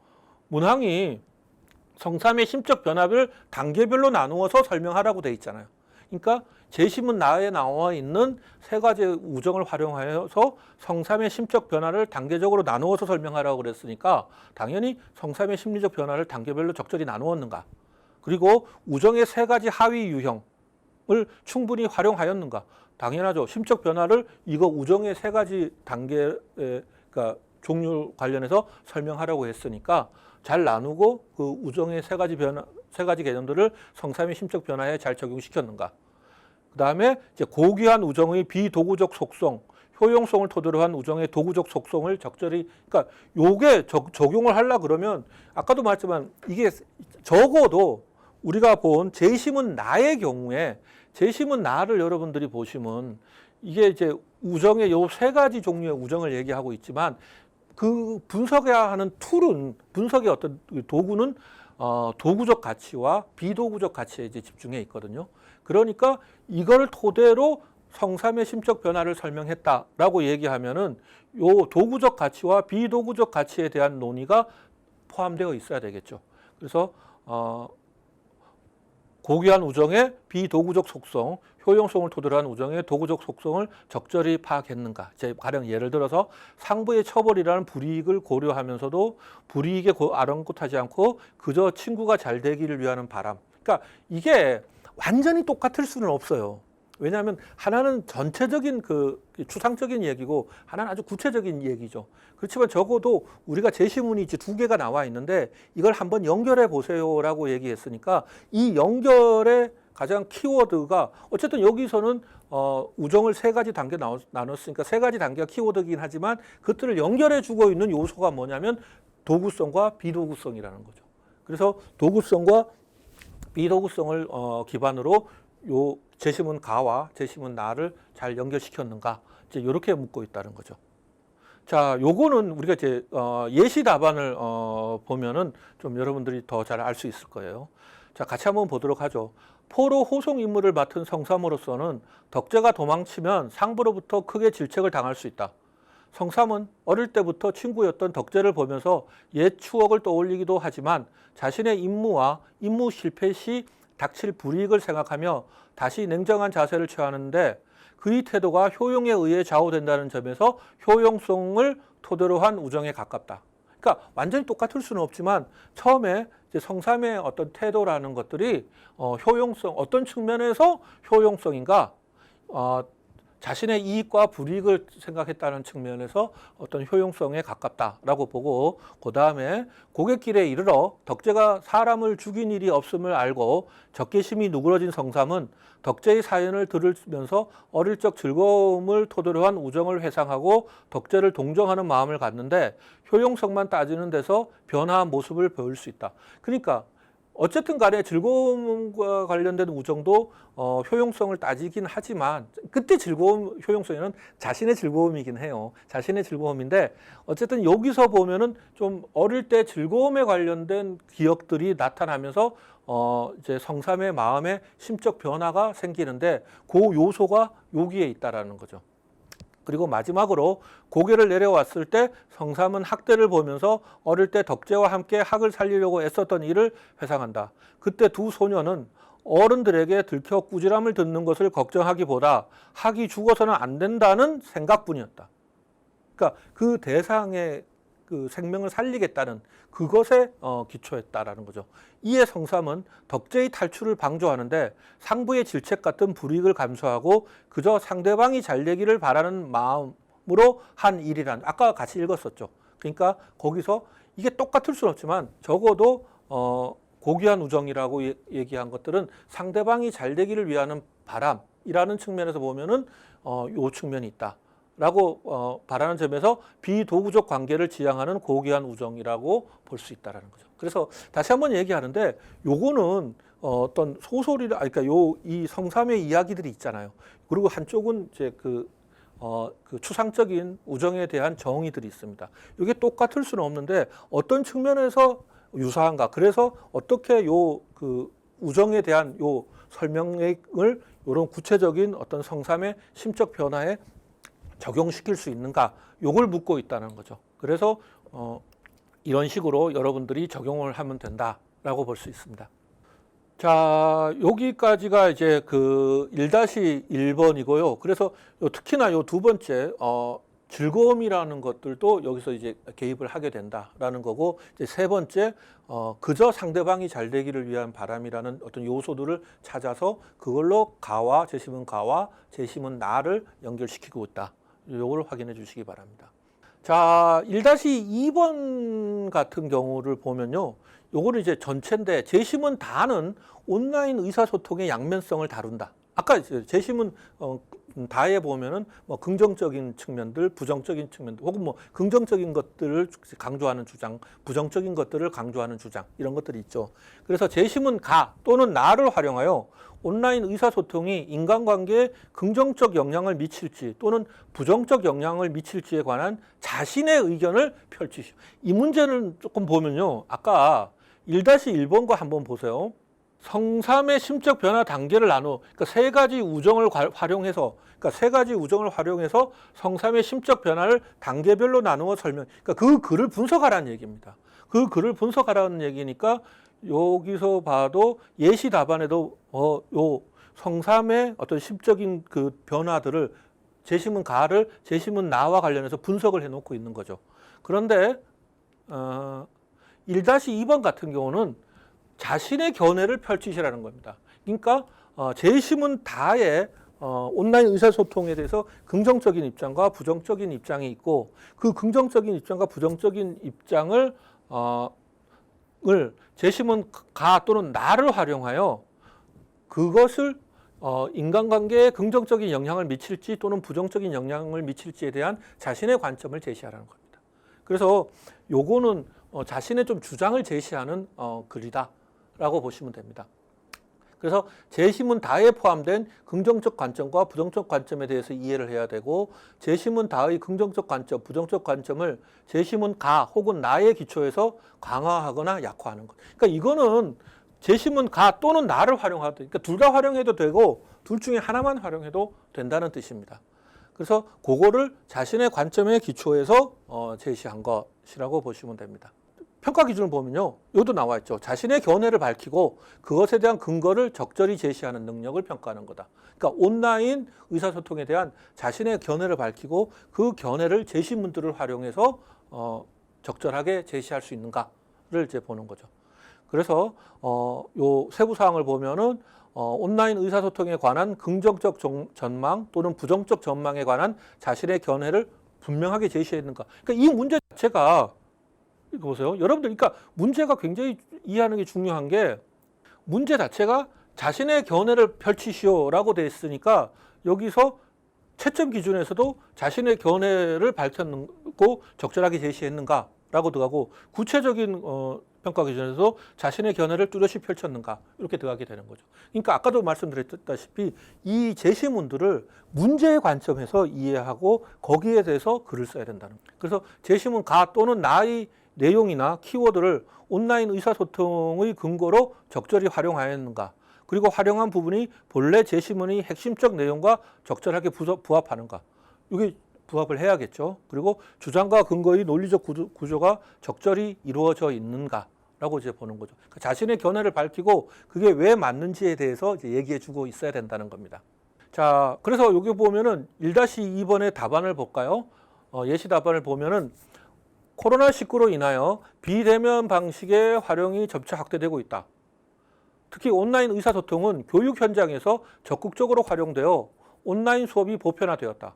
문항이 성삼의 심적 변화를 단계별로 나누어서 설명하라고 돼 있잖아요. 그러니까 제시문 나에 나와 있는 세 가지 우정을 활용하여서 성삼의 심적 변화를 단계적으로 나누어서 설명하라고 그랬으니까 당연히 성삼의 심리적 변화를 단계별로 적절히 나누었는가. 그리고 우정의 세 가지 하위 유형을 충분히 활용하였는가. 당연하죠. 심적 변화를 이거 우정의 세 가지 단계, 그러니까 종류 관련해서 설명하라고 했으니까 잘 나누고 그 우정의 세 가지 개념들을 성삼의 심적 변화에 잘 적용시켰는가. 그 다음에 이제 고귀한 우정의 비도구적 속성, 효용성을 토대로 한 우정의 도구적 속성을 적절히, 그러니까 요게 적용을 하려 그러면 아까도 말했지만 이게 적어도 우리가 본 제시문 나의 경우에 제시문 나를 여러분들이 보시면 이게 이제 우정의 요 세 가지 종류의 우정을 얘기하고 있지만 그 분석해야 하는 툴은 분석의 어떤 도구는 도구적 가치와 비도구적 가치에 이제 집중해 있거든요. 그러니까 이걸 토대로 성삼의 심적 변화를 설명했다라고 얘기하면은 요 도구적 가치와 비도구적 가치에 대한 논의가 포함되어 있어야 되겠죠. 그래서 고귀한 우정의 비도구적 속성, 효용성을 토대로 한 우정의 도구적 속성을 적절히 파악했는가. 가령 예를 들어서 상부의 처벌이라는 불이익을 고려하면서도 불이익에 아랑곳하지 않고 그저 친구가 잘 되기를 위하는 바람. 그러니까 이게 완전히 똑같을 수는 없어요. 왜냐하면 하나는 전체적인 그 추상적인 얘기고 하나는 아주 구체적인 얘기죠. 그렇지만 적어도 우리가 제시문이 이제 두 개가 나와 있는데 이걸 한번 연결해 보세요라고 얘기했으니까 이 연결의 가장 키워드가 어쨌든 여기서는 우정을 세 가지 단계 나눴으니까 세 가지 단계가 키워드이긴 하지만 그것들을 연결해 주고 있는 요소가 뭐냐면 도구성과 비도구성이라는 거죠. 그래서 도구성과 비도구성을 기반으로 요 제시문 가와 제시문 나를 잘 연결시켰는가 이제 이렇게 묻고 있다는 거죠. 자, 요거는 우리가 이제 예시 답안을 보면은 좀 여러분들이 더 잘 알 수 있을 거예요. 자, 같이 한번 보도록 하죠. 포로 호송 임무를 맡은 성삼으로서는 덕제가 도망치면 상부로부터 크게 질책을 당할 수 있다. 성삼은 어릴 때부터 친구였던 덕제를 보면서 옛 추억을 떠올리기도 하지만 자신의 임무와 임무 실패 시 닥칠 불이익을 생각하며 다시 냉정한 자세를 취하는데 그의 태도가 효용에 의해 좌우된다는 점에서 효용성을 토대로 한 우정에 가깝다. 그러니까 완전히 똑같을 수는 없지만 처음에 이제 성삼의 어떤 태도라는 것들이 효용성, 어떤 측면에서 효용성인가? 자신의 이익과 불이익을 생각했다는 측면에서 어떤 효용성에 가깝다라고 보고 그 다음에 고갯길에 이르러 덕제가 사람을 죽인 일이 없음을 알고 적개심이 누그러진 성삼은 덕제의 사연을 들으면서 어릴 적 즐거움을 토대로 한 우정을 회상하고 덕제를 동정하는 마음을 갖는데 효용성만 따지는 데서 변화한 모습을 보일 수 있다. 그러니까 어쨌든 간에 즐거움과 관련된 우정도 효용성을 따지긴 하지만 그때 즐거움, 효용성에는 자신의 즐거움이긴 해요. 자신의 즐거움인데 어쨌든 여기서 보면은 좀 어릴 때 즐거움에 관련된 기억들이 나타나면서 이제 성삼의 마음에 심적 변화가 생기는데 그 요소가 여기에 있다라는 거죠. 그리고 마지막으로 고개를 내려왔을 때 성삼은 학대를 보면서 어릴 때 덕제와 함께 학을 살리려고 애썼던 일을 회상한다. 그때 두 소녀는 어른들에게 들켜 꾸지람을 듣는 것을 걱정하기보다 학이 죽어서는 안 된다는 생각뿐이었다. 그러니까 그 대상의 그 생명을 살리겠다는 그것에 기초했다라는 거죠. 이에 성삼은 덕제의 탈출을 방조하는데 상부의 질책 같은 불이익을 감수하고 그저 상대방이 잘 되기를 바라는 마음으로 한 일이란 아까 같이 읽었었죠. 그러니까 거기서 이게 똑같을 수는 없지만 적어도 고귀한 우정이라고 얘기한 것들은 상대방이 잘 되기를 위하는 바람이라는 측면에서 보면은 요 측면이 있다. 라고 바라는 점에서 비도구적 관계를 지향하는 고귀한 우정이라고 볼 수 있다라는 거죠. 그래서 다시 한번 얘기하는데 요거는 어떤 소설이라 그러니까 이 성삼의 이야기들이 있잖아요. 그리고 한쪽은 이제 그 추상적인 우정에 대한 정의들이 있습니다. 이게 똑같을 수는 없는데 어떤 측면에서 유사한가? 그래서 어떻게 그 우정에 대한 요 설명을 이런 구체적인 어떤 성삼의 심적 변화에 적용시킬 수 있는가? 요걸 묻고 있다는 거죠. 그래서 이런 식으로 여러분들이 적용을 하면 된다라고 볼 수 있습니다. 자, 여기까지가 이제 그 1-1번이고요. 그래서 특히나 요 두 번째 즐거움이라는 것들도 여기서 이제 개입을 하게 된다라는 거고 이제 세 번째 그저 상대방이 잘 되기를 위한 바람이라는 어떤 요소들을 찾아서 그걸로 가와 제시문 나를 연결시키고 있다. 요걸 확인해 주시기 바랍니다. 자, 1-2번 같은 경우를 보면요. 요거는 이제 전체인데 제시문 다는 온라인 의사소통의 양면성을 다룬다. 아까 제시문 다에 보면은 뭐 긍정적인 측면들, 부정적인 측면들, 혹은 뭐 긍정적인 것들을 강조하는 주장, 부정적인 것들을 강조하는 주장 이런 것들이 있죠. 그래서 제시문 가 또는 나를 활용하여 온라인 의사소통이 인간관계에 긍정적 영향을 미칠지 또는 부정적 영향을 미칠지에 관한 자신의 의견을 펼치시오. 이 문제는 조금 보면요. 아까 1-1번과 한번 보세요. 성삼의 심적 변화 단계를 나누어 그러니까 세 가지 우정을 활용해서 성삼의 심적 변화를 단계별로 나누어 설명. 그러니까 그 글을 분석하라는 얘기입니다. 그 글을 분석하라는 얘기니까 여기서 봐도 예시 답안에도 요 성삼의 어떤 심적인 그 변화들을 제시문 가를 제시문 나와 관련해서 분석을 해놓고 있는 거죠. 그런데 1-2번 같은 경우는 자신의 견해를 펼치시라는 겁니다. 그러니까 제시문 다의 온라인 의사소통에 대해서 긍정적인 입장과 부정적인 입장이 있고 그 긍정적인 입장과 부정적인 입장을 제시문가 또는 나를 활용하여 그것을 인간관계에 긍정적인 영향을 미칠지 또는 부정적인 영향을 미칠지에 대한 자신의 관점을 제시하라는 겁니다. 그래서 요거는 자신의 좀 주장을 제시하는 글이다라고 보시면 됩니다. 그래서 제시문 다에 포함된 긍정적 관점과 부정적 관점에 대해서 이해를 해야 되고 제시문 다의 긍정적 관점, 부정적 관점을 제시문 가 혹은 나의 기초에서 강화하거나 약화하는 것. 그러니까 이거는 제시문 가 또는 나를 활용하도 그러니까 둘 다 활용해도 되고 둘 중에 하나만 활용해도 된다는 뜻입니다. 그래서 그거를 자신의 관점의 기초에서 제시한 것이라고 보시면 됩니다. 평가 기준을 보면요. 여기도 나와 있죠. 자신의 견해를 밝히고 그것에 대한 근거를 적절히 제시하는 능력을 평가하는 거다. 그러니까 온라인 의사소통에 대한 자신의 견해를 밝히고 그 견해를 제시문들을 활용해서 적절하게 제시할 수 있는가를 이제 보는 거죠. 그래서 요 세부 사항을 보면은 온라인 의사소통에 관한 긍정적 전망 또는 부정적 전망에 관한 자신의 견해를 분명하게 제시했는가. 그러니까 이 문제 자체가 이거 보세요. 여러분들, 그러니까 문제가 굉장히 이해하는 게 중요한 게 문제 자체가 자신의 견해를 펼치시오라고 돼 있으니까 여기서 채점 기준에서도 자신의 견해를 밝혔고 적절하게 제시했는가라고 들어가고 구체적인 평가 기준에서 자신의 견해를 뚜렷이 펼쳤는가 이렇게 들어가게 되는 거죠. 그러니까 아까도 말씀드렸다시피 이 제시문들을 문제의 관점에서 이해하고 거기에 대해서 글을 써야 된다는 거예요. 그래서 제시문 가 또는 나의 내용이나 키워드를 온라인 의사소통의 근거로 적절히 활용하였는가, 그리고 활용한 부분이 본래 제시문의 핵심적 내용과 적절하게 부합하는가, 이게 부합을 해야겠죠. 그리고 주장과 근거의 논리적 구조가 적절히 이루어져 있는가라고 이제 보는 거죠. 그러니까 자신의 견해를 밝히고 그게 왜 맞는지에 대해서 이제 얘기해주고 있어야 된다는 겁니다. 자, 그래서 여기 보면은 1-2번의 답안을 볼까요? 예시 답안을 보면은 코로나19로 인하여 비대면 방식의 활용이 점차 확대되고 있다. 특히 온라인 의사소통은 교육 현장에서 적극적으로 활용되어 온라인 수업이 보편화되었다.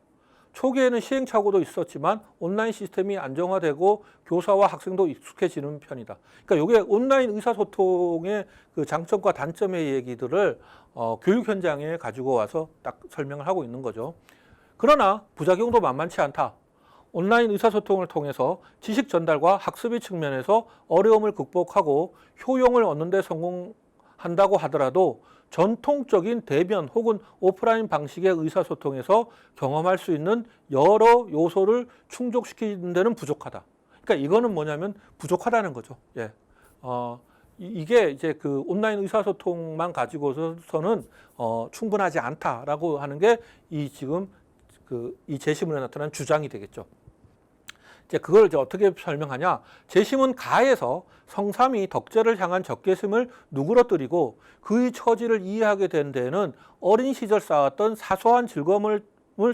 초기에는 시행착오도 있었지만 온라인 시스템이 안정화되고 교사와 학생도 익숙해지는 편이다. 그러니까 이게 온라인 의사소통의 그 장점과 단점의 얘기들을 교육 현장에 가지고 와서 딱 설명을 하고 있는 거죠. 그러나 부작용도 만만치 않다. 온라인 의사소통을 통해서 지식 전달과 학습의 측면에서 어려움을 극복하고 효용을 얻는 데 성공한다고 하더라도 전통적인 대면 혹은 오프라인 방식의 의사소통에서 경험할 수 있는 여러 요소를 충족시키는 데는 부족하다. 그러니까 이거는 뭐냐면 부족하다는 거죠. 예. 이게 이제 그 온라인 의사소통만 가지고서는 충분하지 않다라고 하는 게 이 지금 이 제시문에 나타난 주장이 되겠죠. 이제 그걸 이제 어떻게 설명하냐? 제시문 가에서 성삼이 덕제를 향한 적개심을 누그러뜨리고 그의 처지를 이해하게 된 데에는 어린 시절 쌓았던 사소한 즐거움을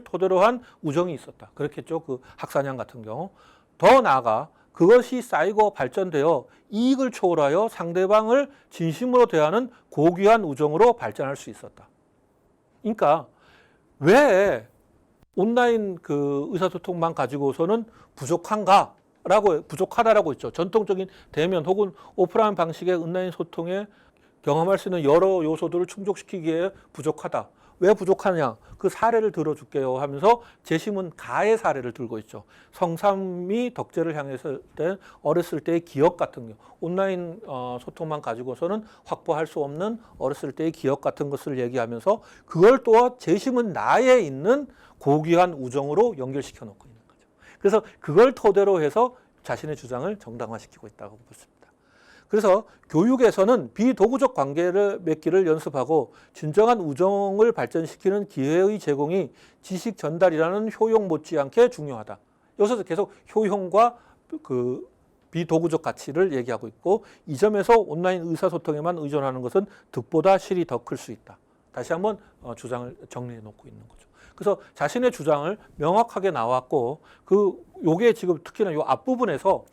토대로 한 우정이 있었다. 그렇겠죠. 그 학사냥 같은 경우. 더 나아가 그것이 쌓이고 발전되어 이익을 초월하여 상대방을 진심으로 대하는 고귀한 우정으로 발전할 수 있었다. 그러니까 왜 온라인 그 의사소통만 가지고서는 부족하다라고 있죠. 전통적인 대면 혹은 오프라인 방식의 온라인 소통에 경험할 수 있는 여러 요소들을 충족시키기에 부족하다. 왜 부족하냐? 그 사례를 들어줄게요 하면서 제시문 가의 사례를 들고 있죠. 성삼이 덕제를 향해서 어렸을 때의 기억 같은 경우, 온라인 소통만 가지고서는 확보할 수 없는 어렸을 때의 기억 같은 것을 얘기하면서 그걸 또 제시문 나에 있는 고귀한 우정으로 연결시켜 놓고 있는 거죠. 그래서 그걸 토대로 해서 자신의 주장을 정당화시키고 있다고 보십니다. 그래서 교육에서는 비도구적 관계를 맺기를 연습하고 진정한 우정을 발전시키는 기회의 제공이 지식 전달이라는 효용 못지않게 중요하다. 여기서 계속 효용과 그 비도구적 가치를 얘기하고 있고 이 점에서 온라인 의사소통에만 의존하는 것은 득보다 실이 더 클 수 있다. 다시 한번 주장을 정리해 놓고 있는 거죠. 그래서 자신의 주장을 명확하게 나왔고 요게 지금 특히나 요 앞부분에서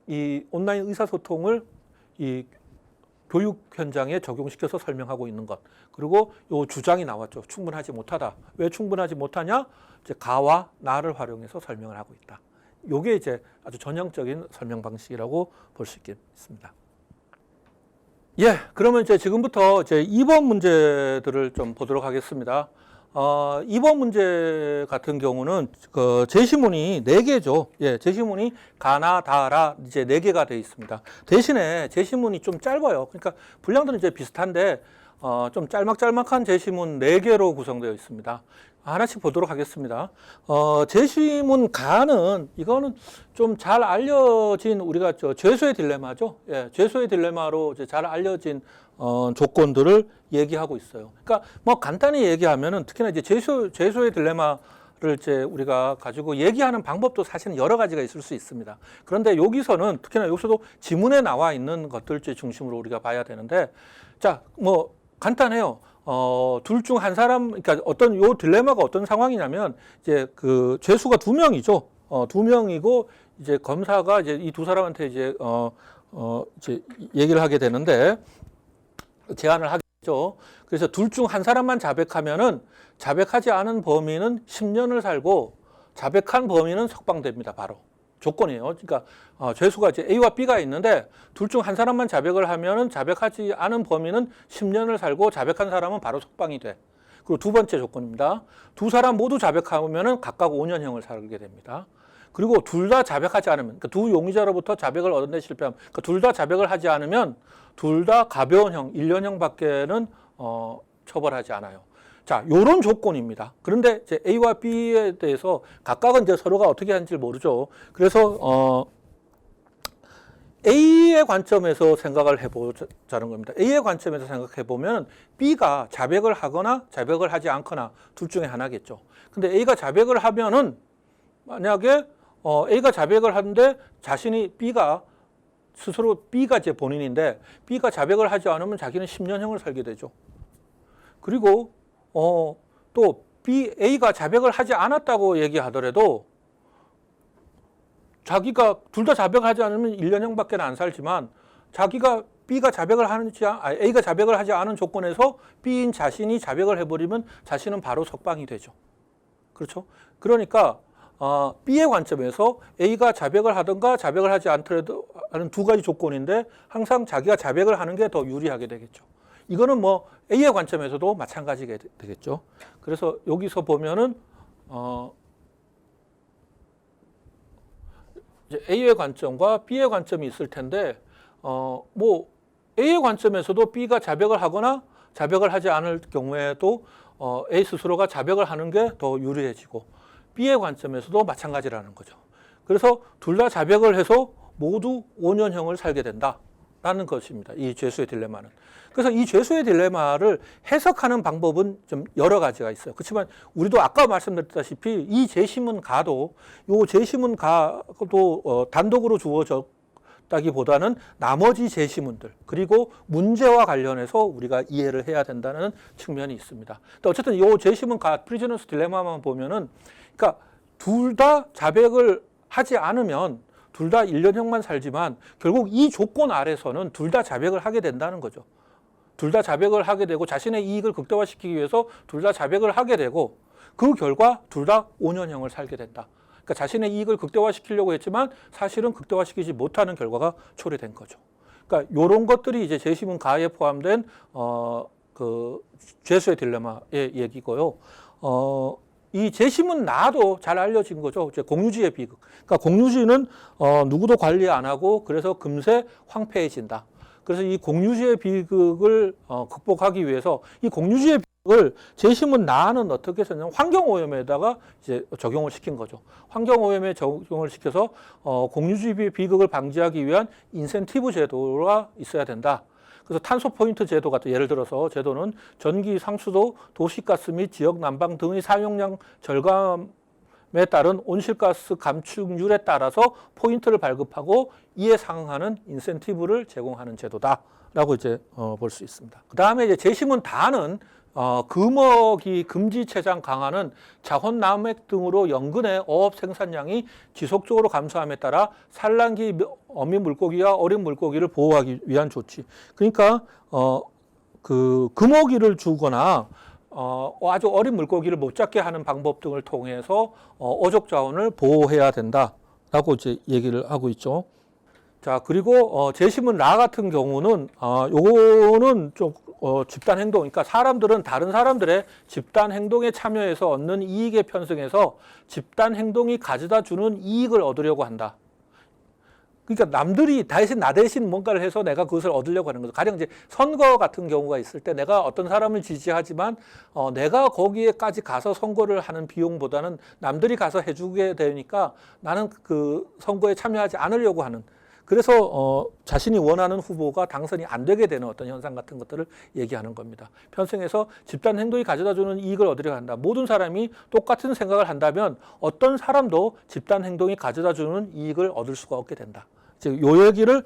이 온라인 의사소통을 이 교육 현장에 적용시켜서 설명하고 있는 것. 그리고 요 주장이 나왔죠. 충분하지 못하다. 왜 충분하지 못하냐? 이제 가와 나를 활용해서 설명을 하고 있다. 요게 이제 아주 전형적인 설명 방식이라고 볼 수 있겠습니다. 예, 그러면 이제 지금부터 이제 2번 문제들을 좀 보도록 하겠습니다. 2번 문제 같은 경우는 그 제시문이 4개죠. 예, 제시문이 가나, 다라 이제 4개가 되어 있습니다. 대신에 제시문이 좀 짧아요. 그러니까 분량들은 이제 비슷한데 좀 짤막짤막한 제시문 4개로 구성되어 있습니다. 하나씩 보도록 하겠습니다. 제시문 가는 이거는 좀 잘 알려진 우리가 죄수의 딜레마죠. 예, 죄수의 딜레마로 이제 잘 알려진 조건들을 얘기하고 있어요. 그러니까 뭐 간단히 얘기하면은 특히나 이제 죄수의 딜레마를 이제 우리가 가지고 얘기하는 방법도 사실은 여러 가지가 있을 수 있습니다. 그런데 여기서는 특히나 여기서도 지문에 나와 있는 것들 중심으로 우리가 봐야 되는데, 자, 뭐 간단해요. 둘 중 한 사람, 그러니까 어떤 요 딜레마가 어떤 상황이냐면 이제 그 죄수가 2명이죠. 2명이고 이제 검사가 이제 이 두 사람한테 이제 이제 얘기를 하게 되는데 제안을 하겠죠. 그래서 둘 중 한 사람만 자백하면은 자백하지 않은 범인은 10년을 살고 자백한 범인은 석방됩니다. 바로 조건이에요. 그러니까 죄수가 이제 A와 B가 있는데 둘 중 한 사람만 자백을 하면은 자백하지 않은 범인은 10년을 살고 자백한 사람은 바로 석방이 돼. 그리고 두 번째 조건입니다. 두 사람 모두 자백하면은 각각 5년형을 살게 됩니다. 그리고 둘 다 자백하지 않으면, 그러니까 두 용의자로부터 자백을 얻는 데 실패하면, 그러니까 둘 다 자백을 하지 않으면 둘 다 가벼운 형, 1년형밖에는 처벌하지 않아요. 자, 요런 조건입니다. 그런데 이제 A와 B에 대해서 각각은 이제 서로가 어떻게 하는지 모르죠. 그래서 A의 관점에서 생각을 해보자는 겁니다. A의 관점에서 생각해 보면 B가 자백을 하거나 자백을 하지 않거나 둘 중에 하나겠죠. 근데 A가 자백을 하면은 만약에 A가 자백을 하는데 자신이 B가 스스로 B가 이제 본인인데 B가 자백을 하지 않으면 자기는 10년형을 살게 되죠. 그리고 또 A가 자백을 하지 않았다고 얘기하더라도 자기가 둘 다 자백을 하지 않으면 1년형밖에 안 살지만 자기가 A가 자백을 하지 않은 조건에서 B인 자신이 자백을 해버리면 자신은 바로 석방이 되죠. 그렇죠? 그러니까 B의 관점에서 A가 자백을 하든가 자백을 하지 않더라도 하는 두 가지 조건인데 항상 자기가 자백을 하는 게 더 유리하게 되겠죠. 이거는 뭐 A의 관점에서도 마찬가지가 되겠죠. 그래서 여기서 보면은 이제 A의 관점과 B의 관점이 있을 텐데 뭐 A의 관점에서도 B가 자백을 하거나 자백을 하지 않을 경우에도 A 스스로가 자백을 하는 게 더 유리해지고 B의 관점에서도 마찬가지라는 거죠. 그래서 둘 다 자백을 해서 모두 5년형을 살게 된다라는 것입니다. 이 죄수의 딜레마는. 그래서 이 죄수의 딜레마를 해석하는 방법은 좀 여러 가지가 있어요. 그렇지만 우리도 아까 말씀드렸다시피 이 제시문 가도 이 제시문 가도 단독으로 주어졌다기보다는 나머지 제시문들 그리고 문제와 관련해서 우리가 이해를 해야 된다는 측면이 있습니다. 어쨌든 이 제시문 가 프리즈너스 딜레마만 보면은 그러니까 둘 다 자백을 하지 않으면 둘 다 1년형만 살지만 결국 이 조건 아래서는 둘 다 자백을 하게 된다는 거죠. 둘 다 자백을 하게 되고 자신의 이익을 극대화시키기 위해서 둘 다 자백을 하게 되고 그 결과 둘 다 5년형을 살게 된다. 그러니까 자신의 이익을 극대화시키려고 했지만 사실은 극대화시키지 못하는 결과가 초래된 거죠. 그러니까 이런 것들이 이제 제시문 가에 포함된 그 죄수의 딜레마의 얘기고요. 이 제시문 나도 잘 알려진 거죠. 이제 공유지의 비극. 그러니까 공유지는 누구도 관리 안 하고 그래서 금세 황폐해진다. 그래서 이 공유지의 비극을 극복하기 위해서 이 공유지의 비극을 제시문 나는 어떻게 했냐면 환경오염에다가 이제 적용을 시킨 거죠. 환경오염에 적용을 시켜서 공유지의 비극을 방지하기 위한 인센티브 제도가 있어야 된다. 그래서 탄소 포인트 제도 같은 예를 들어서 제도는 전기, 상수도, 도시가스 및 지역 난방 등의 사용량 절감에 따른 온실가스 감축률에 따라서 포인트를 발급하고 이에 상응하는 인센티브를 제공하는 제도다라고 이제 볼 수 있습니다. 그 다음에 이제 제시문 다는 금어기 금지 체장 강화는 자원 남획 등으로 연근의 어업 생산량이 지속적으로 감소함에 따라 산란기 어미 물고기와 어린 물고기를 보호하기 위한 조치. 그러니까 그 금어기를 주거나 아주 어린 물고기를 못 잡게 하는 방법 등을 통해서 어족 자원을 보호해야 된다라고 이제 얘기를 하고 있죠. 자, 그리고 재심은 라 같은 경우는 요거는 좀 집단 행동, 그러니까 사람들은 다른 사람들의 집단 행동에 참여해서 얻는 이익에 편승해서 집단 행동이 가져다 주는 이익을 얻으려고 한다. 그러니까 남들이 나 대신 뭔가를 해서 내가 그것을 얻으려고 하는 거죠. 가령 이제 선거 같은 경우가 있을 때 내가 어떤 사람을 지지하지만 내가 거기에까지 가서 선거를 하는 비용보다는 남들이 가서 해주게 되니까 나는 그 선거에 참여하지 않으려고 하는, 그래서 자신이 원하는 후보가 당선이 안 되게 되는 어떤 현상 같은 것들을 얘기하는 겁니다. 편승해서 집단 행동이 가져다주는 이익을 얻으려고 한다. 모든 사람이 똑같은 생각을 한다면 어떤 사람도 집단 행동이 가져다주는 이익을 얻을 수가 없게 된다. 즉, 요 얘기를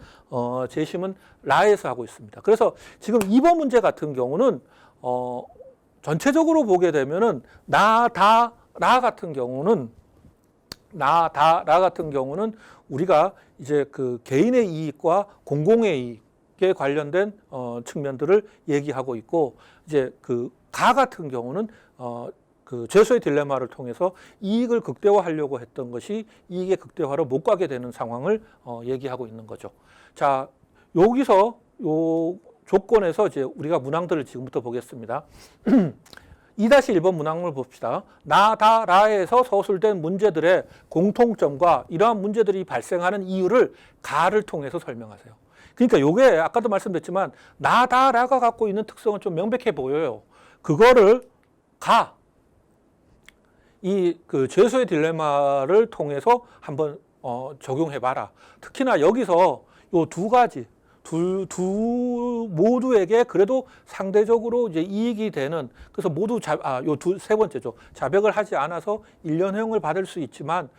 재심은 라에서 하고 있습니다. 그래서 지금 2번 문제 같은 경우는 전체적으로 보게 되면은 나, 다, 라 같은 경우는 우리가 이제 그 개인의 이익과 공공의 이익에 관련된 측면들을 얘기하고 있고, 이제 그 가 같은 경우는 그 죄수의 딜레마를 통해서 이익을 극대화하려고 했던 것이 이익의 극대화로 못 가게 되는 상황을 얘기하고 있는 거죠. 자, 여기서 요 조건에서 이제 우리가 문항들을 지금부터 보겠습니다. 2-1번 문항을 봅시다. 나, 다, 라에서 서술된 문제들의 공통점과 이러한 문제들이 발생하는 이유를 가를 통해서 설명하세요. 그러니까 요게 아까도 말씀드렸지만 나, 다, 라가 갖고 있는 특성은 좀 명백해 보여요. 그거를 그 죄수의 딜레마를 통해서 한번 적용해 봐라. 특히나 여기서 요 두 가지 모두에게 그래도 상대적으로 이제 이익이 되는, 그래서 모두 세 번째죠. 자백을 하지 않아서 1년형을 받을 수 있지만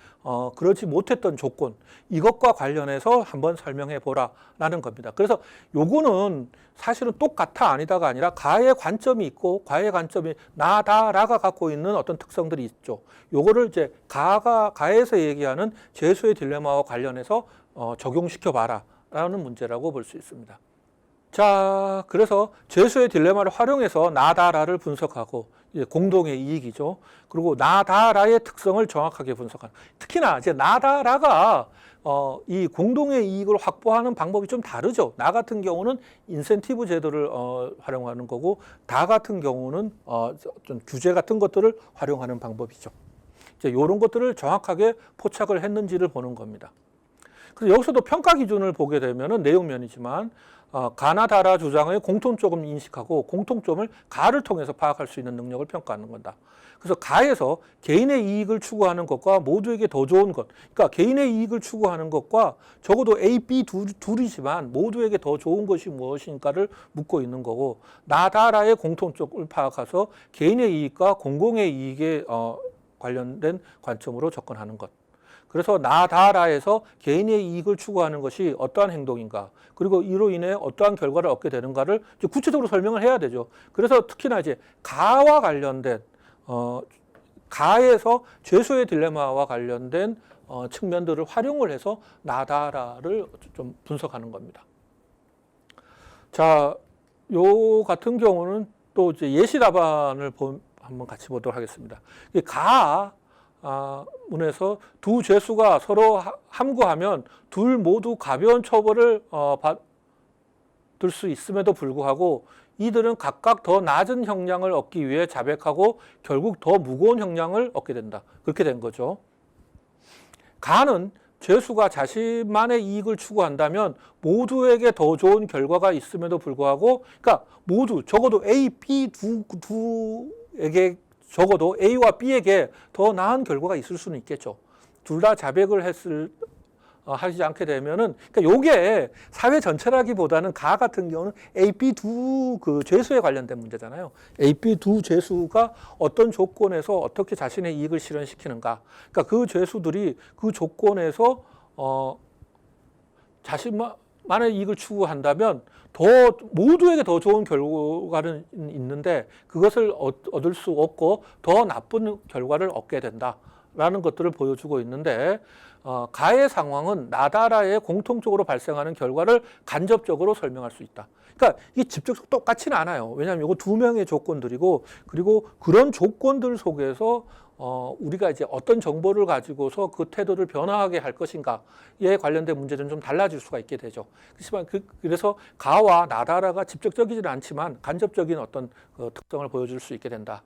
그렇지 못했던 조건, 이것과 관련해서 한번 설명해 보라라는 겁니다. 그래서 요거는 사실은 똑같아 아니다가 아니라 가의 관점이 있고 과의 관점이 나다 라가 갖고 있는 어떤 특성들이 있죠. 요거를 이제 가에서 얘기하는 죄수의 딜레마와 관련해서 적용시켜 봐라 라는 문제라고 볼 수 있습니다. 자, 그래서 죄수의 딜레마를 활용해서 나다라를 분석하고, 공동의 이익이죠. 그리고 나다라의 특성을 정확하게 분석하는. 특히나 이제 나다라가 이 공동의 이익을 확보하는 방법이 좀 다르죠. 나 같은 경우는 인센티브 제도를 활용하는 거고, 다 같은 경우는 좀 규제 같은 것들을 활용하는 방법이죠. 이제 이런 것들을 정확하게 포착을 했는지를 보는 겁니다. 그래서 여기서도 평가 기준을 보게 되면은 내용면이지만 가나 다라 주장의 공통점을 인식하고 공통점을 가를 통해서 파악할 수 있는 능력을 평가하는 건다. 그래서 가에서 개인의 이익을 추구하는 것과 모두에게 더 좋은 것, 그러니까 개인의 이익을 추구하는 것과 적어도 A, B 둘이지만 모두에게 더 좋은 것이 무엇인가를 묻고 있는 거고, 나다라의 공통점을 파악해서 개인의 이익과 공공의 이익에 관련된 관점으로 접근하는 것. 그래서 나다라에서 개인의 이익을 추구하는 것이 어떠한 행동인가, 그리고 이로 인해 어떠한 결과를 얻게 되는가를 이제 구체적으로 설명을 해야 되죠. 그래서 특히나 이제 가와 관련된 가에서 죄수의 딜레마와 관련된 측면들을 활용을 해서 나다라를 좀 분석하는 겁니다. 자, 요 같은 경우는 또 이제 예시 답안을 한번 같이 보도록 하겠습니다. 문에서 두 죄수가 서로 함구하면 둘 모두 가벼운 처벌을 받을 수 있음에도 불구하고 이들은 각각 더 낮은 형량을 얻기 위해 자백하고 결국 더 무거운 형량을 얻게 된다. 그렇게 된 거죠. 가는 죄수가 자신만의 이익을 추구한다면 모두에게 더 좋은 결과가 있음에도 불구하고, 그러니까 모두 적어도 A, B 두에게 적어도 A와 B에게 더 나은 결과가 있을 수는 있겠죠. 둘 다 자백을 하지 않게 되면은, 그러니까 요게 사회 전체라기보다는 가 같은 경우는 A, B 그 죄수에 관련된 문제잖아요. A, B 두 죄수가 어떤 조건에서 어떻게 자신의 이익을 실현시키는가. 그러니까 그 죄수들이 그 조건에서 만의 이익을 추구한다면 더 모두에게 더 좋은 결과는 있는데 그것을 얻을 수 없고 더 나쁜 결과를 얻게 된다라는 것들을 보여주고 있는데 가의 상황은 나다라에 공통적으로 발생하는 결과를 간접적으로 설명할 수 있다. 그러니까 이게 직접적으로 똑같지는 않아요. 왜냐하면 이거 두 명의 조건들이고 그리고 그런 조건들 속에서 우리가 이제 어떤 정보를 가지고서 그 태도를 변화하게 할 것인가에 관련된 문제는 좀 달라질 수가 있게 되죠. 그렇지만 그래서 가와 나다라가 직접적이지는 않지만 간접적인 어떤 특성을 보여줄 수 있게 된다.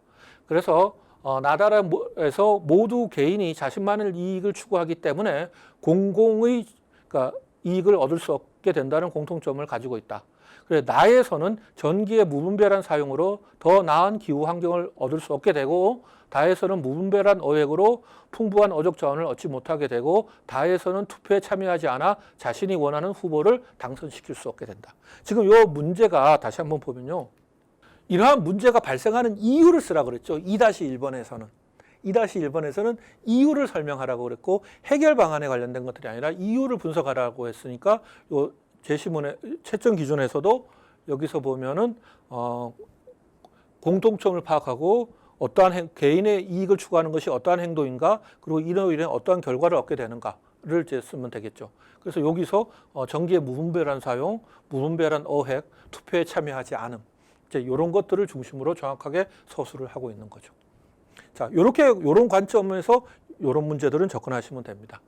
그래서 나다라에서 모두 개인이 자신만의 이익을 추구하기 때문에 공공의 그러니까 이익을 얻을 수 없게 된다는 공통점을 가지고 있다. 그래 나에서는 전기의 무분별한 사용으로 더 나은 기후 환경을 얻을 수 없게 되고 다에서는 무분별한 어획으로 풍부한 어적 자원을 얻지 못하게 되고 다에서는 투표에 참여하지 않아 자신이 원하는 후보를 당선시킬 수 없게 된다. 지금 이 문제가 다시 한번 보면요. 이러한 문제가 발생하는 이유를 쓰라고 그랬죠. 2-1번에서는. 2-1번에서는 이유를 설명하라고 그랬고 해결 방안에 관련된 것들이 아니라 이유를 분석하라고 했으니까 요 제시문의 채점 기준에서도 여기서 보면은 공통점을 파악하고 어떠한 개인의 이익을 추구하는 것이 어떠한 행동인가 그리고 이로 인해 어떠한 결과를 얻게 되는가를 이제 쓰면 되겠죠. 그래서 여기서 전기의 무분별한 사용, 무분별한 어획, 투표에 참여하지 않음 이제 이런 것들을 중심으로 정확하게 서술을 하고 있는 거죠. 자, 이런 관점에서 이런 문제들은 접근하시면 됩니다.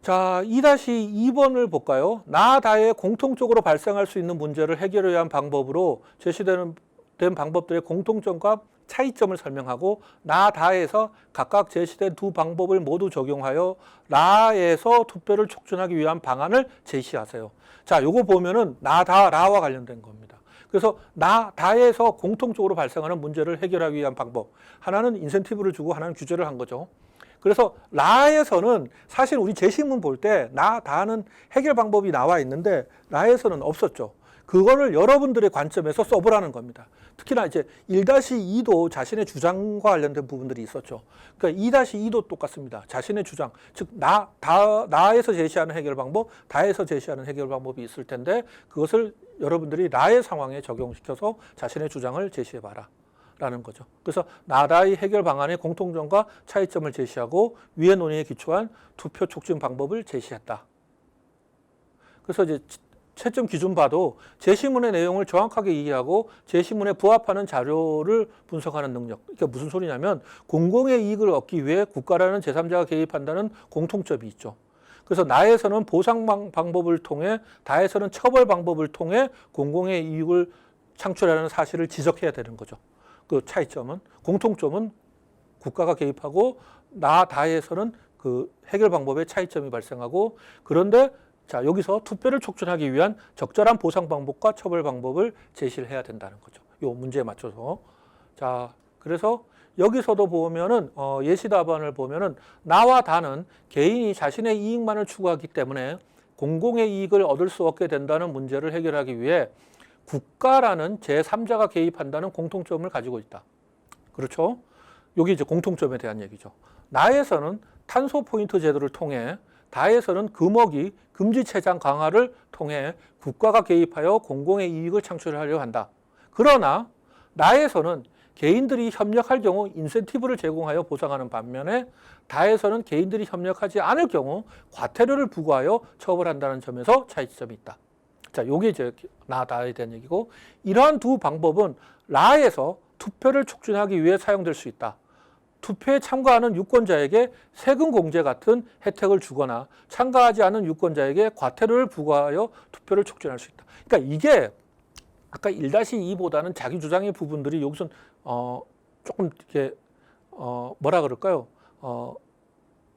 자, 2-2번을 볼까요? 나다에 공통적으로 발생할 수 있는 문제를 해결하기 위한 방법으로 제시된 방법들의 공통점과 차이점을 설명하고 나다에서 각각 제시된 두 방법을 모두 적용하여 라에서 투표를 촉진하기 위한 방안을 제시하세요. 자, 요거 보면은 나다라와 관련된 겁니다. 그래서 나다에서 공통적으로 발생하는 문제를 해결하기 위한 방법. 하나는 인센티브를 주고 하나는 규제를 한 거죠. 그래서 라에서는 사실 우리 제시문 볼 때 나다는 해결 방법이 나와 있는데 라에서는 없었죠. 그거를 여러분들의 관점에서 써보라는 겁니다. 특히나 이제 1-2도 자신의 주장과 관련된 부분들이 있었죠. 그러니까 2-2도 똑같습니다. 자신의 주장, 즉 나에서 제시하는 해결 방법, 다에서 제시하는 해결 방법이 있을 텐데 그것을 여러분들이 나의 상황에 적용시켜서 자신의 주장을 제시해봐라. 라는 거죠. 그래서 나다의 해결 방안의 공통점과 차이점을 제시하고 위의 논의에 기초한 투표 촉진 방법을 제시했다. 그래서 이제 채점 기준 봐도 제시문의 내용을 정확하게 이해하고 제시문에 부합하는 자료를 분석하는 능력. 그러니까 무슨 소리냐면 공공의 이익을 얻기 위해 국가라는 제3자가 개입한다는 공통점이 있죠. 그래서 나에서는 보상 방법을 통해 다에서는 처벌 방법을 통해 공공의 이익을 창출하는 사실을 지적해야 되는 거죠. 그 차이점은 공통점은 국가가 개입하고 나다에서는 그 해결 방법의 차이점이 발생하고 그런데 자 여기서 투표를 촉진하기 위한 적절한 보상 방법과 처벌 방법을 제시를 해야 된다는 거죠. 이 문제에 맞춰서 자 그래서 여기서도 보면은 예시 답안을 보면은 나와 다는 개인이 자신의 이익만을 추구하기 때문에 공공의 이익을 얻을 수 없게 된다는 문제를 해결하기 위해 국가라는 제3자가 개입한다는 공통점을 가지고 있다. 그렇죠? 여기 이제 공통점에 대한 얘기죠. 나에서는 탄소 포인트 제도를 통해 다에서는 금어기 금지 채장 강화를 통해 국가가 개입하여 공공의 이익을 창출하려 한다. 그러나 나에서는 개인들이 협력할 경우 인센티브를 제공하여 보상하는 반면에 다에서는 개인들이 협력하지 않을 경우 과태료를 부과하여 처벌한다는 점에서 차이점이 있다. 자, 요게 이제 나다에 대한 얘기고 이러한 두 방법은 라에서 투표를 촉진하기 위해 사용될 수 있다. 투표에 참가하는 유권자에게 세금 공제 같은 혜택을 주거나 참가하지 않은 유권자에게 과태료를 부과하여 투표를 촉진할 수 있다. 그러니까 이게 아까 1-2보다는 자기 주장의 부분들이 여기서 조금 이렇게 뭐라 그럴까요?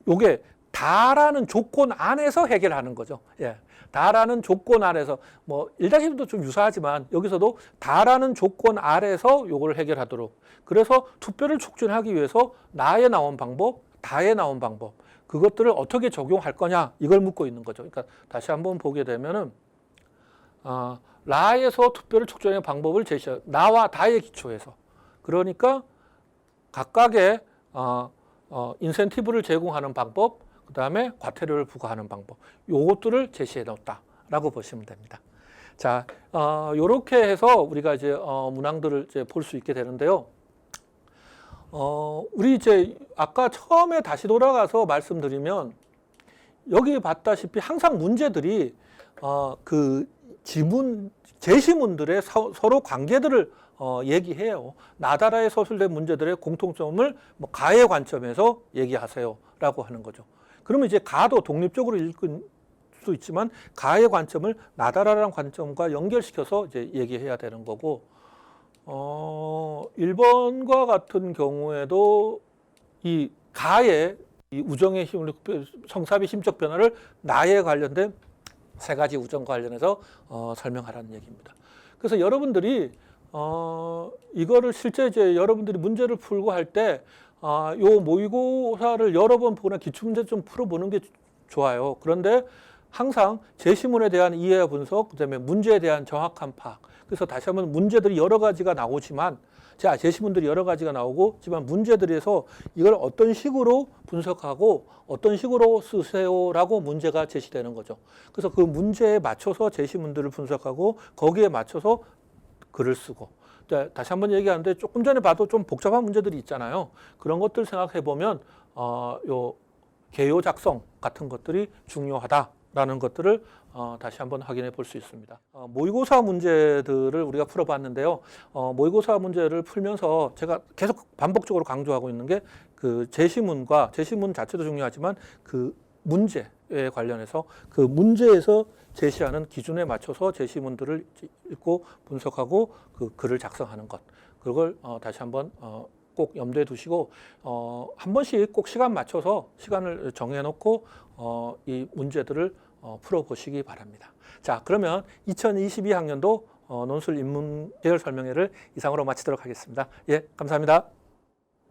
요게 다라는 조건 안에서 해결하는 거죠. 예. 다라는 조건 아래서 뭐 1-1도 좀 유사하지만 여기서도 다라는 조건 아래서 요걸 해결하도록 그래서 투표를 촉진하기 위해서 나에 나온 방법, 다에 나온 방법 그것들을 어떻게 적용할 거냐 이걸 묻고 있는 거죠. 그러니까 다시 한번 보게 되면은 라에서 투표를 촉진하는 방법을 제시해 나와 다의 기초에서 그러니까 각각의 인센티브를 제공하는 방법 그 다음에 과태료를 부과하는 방법 요것들을 제시해 놓았다 있다라고 보시면 됩니다. 자, 이렇게 해서 우리가 이제 문항들을 이제 볼 수 있게 되는데요. 우리 이제 아까 처음에 다시 돌아가서 말씀드리면 여기 봤다시피 항상 문제들이 그 제시문들의 서로 관계들을 얘기해요. 나다라에 서술된 문제들의 공통점을 뭐 가의 관점에서 얘기하세요라고 하는 거죠. 그러면 이제 가도 독립적으로 읽을 수 있지만 가의 관점을 나다라라는 관점과 연결시켜서 이제 얘기해야 되는 거고, 1번과 같은 경우에도 이 가의 이 우정의 힘을 성사비 심적 변화를 나에 관련된 세 가지 우정 관련해서 설명하라는 얘기입니다. 그래서 여러분들이 이거를 실제 이제 여러분들이 문제를 풀고 할 때 요 모의고사를 여러 번 보거나 기출문제 좀 풀어보는 게 좋아요. 그런데 항상 제시문에 대한 이해와 분석, 그다음에 문제에 대한 정확한 파악. 그래서 다시 한번 문제들이 여러 가지가 나오지만, 자, 제시문들이 여러 가지가 나오고지만 문제들에서 이걸 어떤 식으로 분석하고 어떤 식으로 쓰세요라고 문제가 제시되는 거죠. 그래서 그 문제에 맞춰서 제시문들을 분석하고 거기에 맞춰서 글을 쓰고. 다시 한번 얘기하는데 조금 전에 봐도 좀 복잡한 문제들이 있잖아요. 그런 것들 생각해 보면 요 개요 작성 같은 것들이 중요하다라는 것들을 다시 한번 확인해 볼 수 있습니다. 모의고사 문제들을 우리가 풀어봤는데요. 모의고사 문제를 풀면서 제가 계속 반복적으로 강조하고 있는 게 그 제시문 자체도 중요하지만 그 문제에 관련해서 그 문제에서 제시하는 기준에 맞춰서 제시문들을 읽고 분석하고 그 글을 작성하는 것. 그걸 다시 한번 꼭 염두에 두시고 한 번씩 꼭 시간 맞춰서 시간을 정해놓고 이 문제들을 풀어보시기 바랍니다. 자, 그러면 2022학년도 논술 인문 계열 설명회를 이상으로 마치도록 하겠습니다. 예, 감사합니다.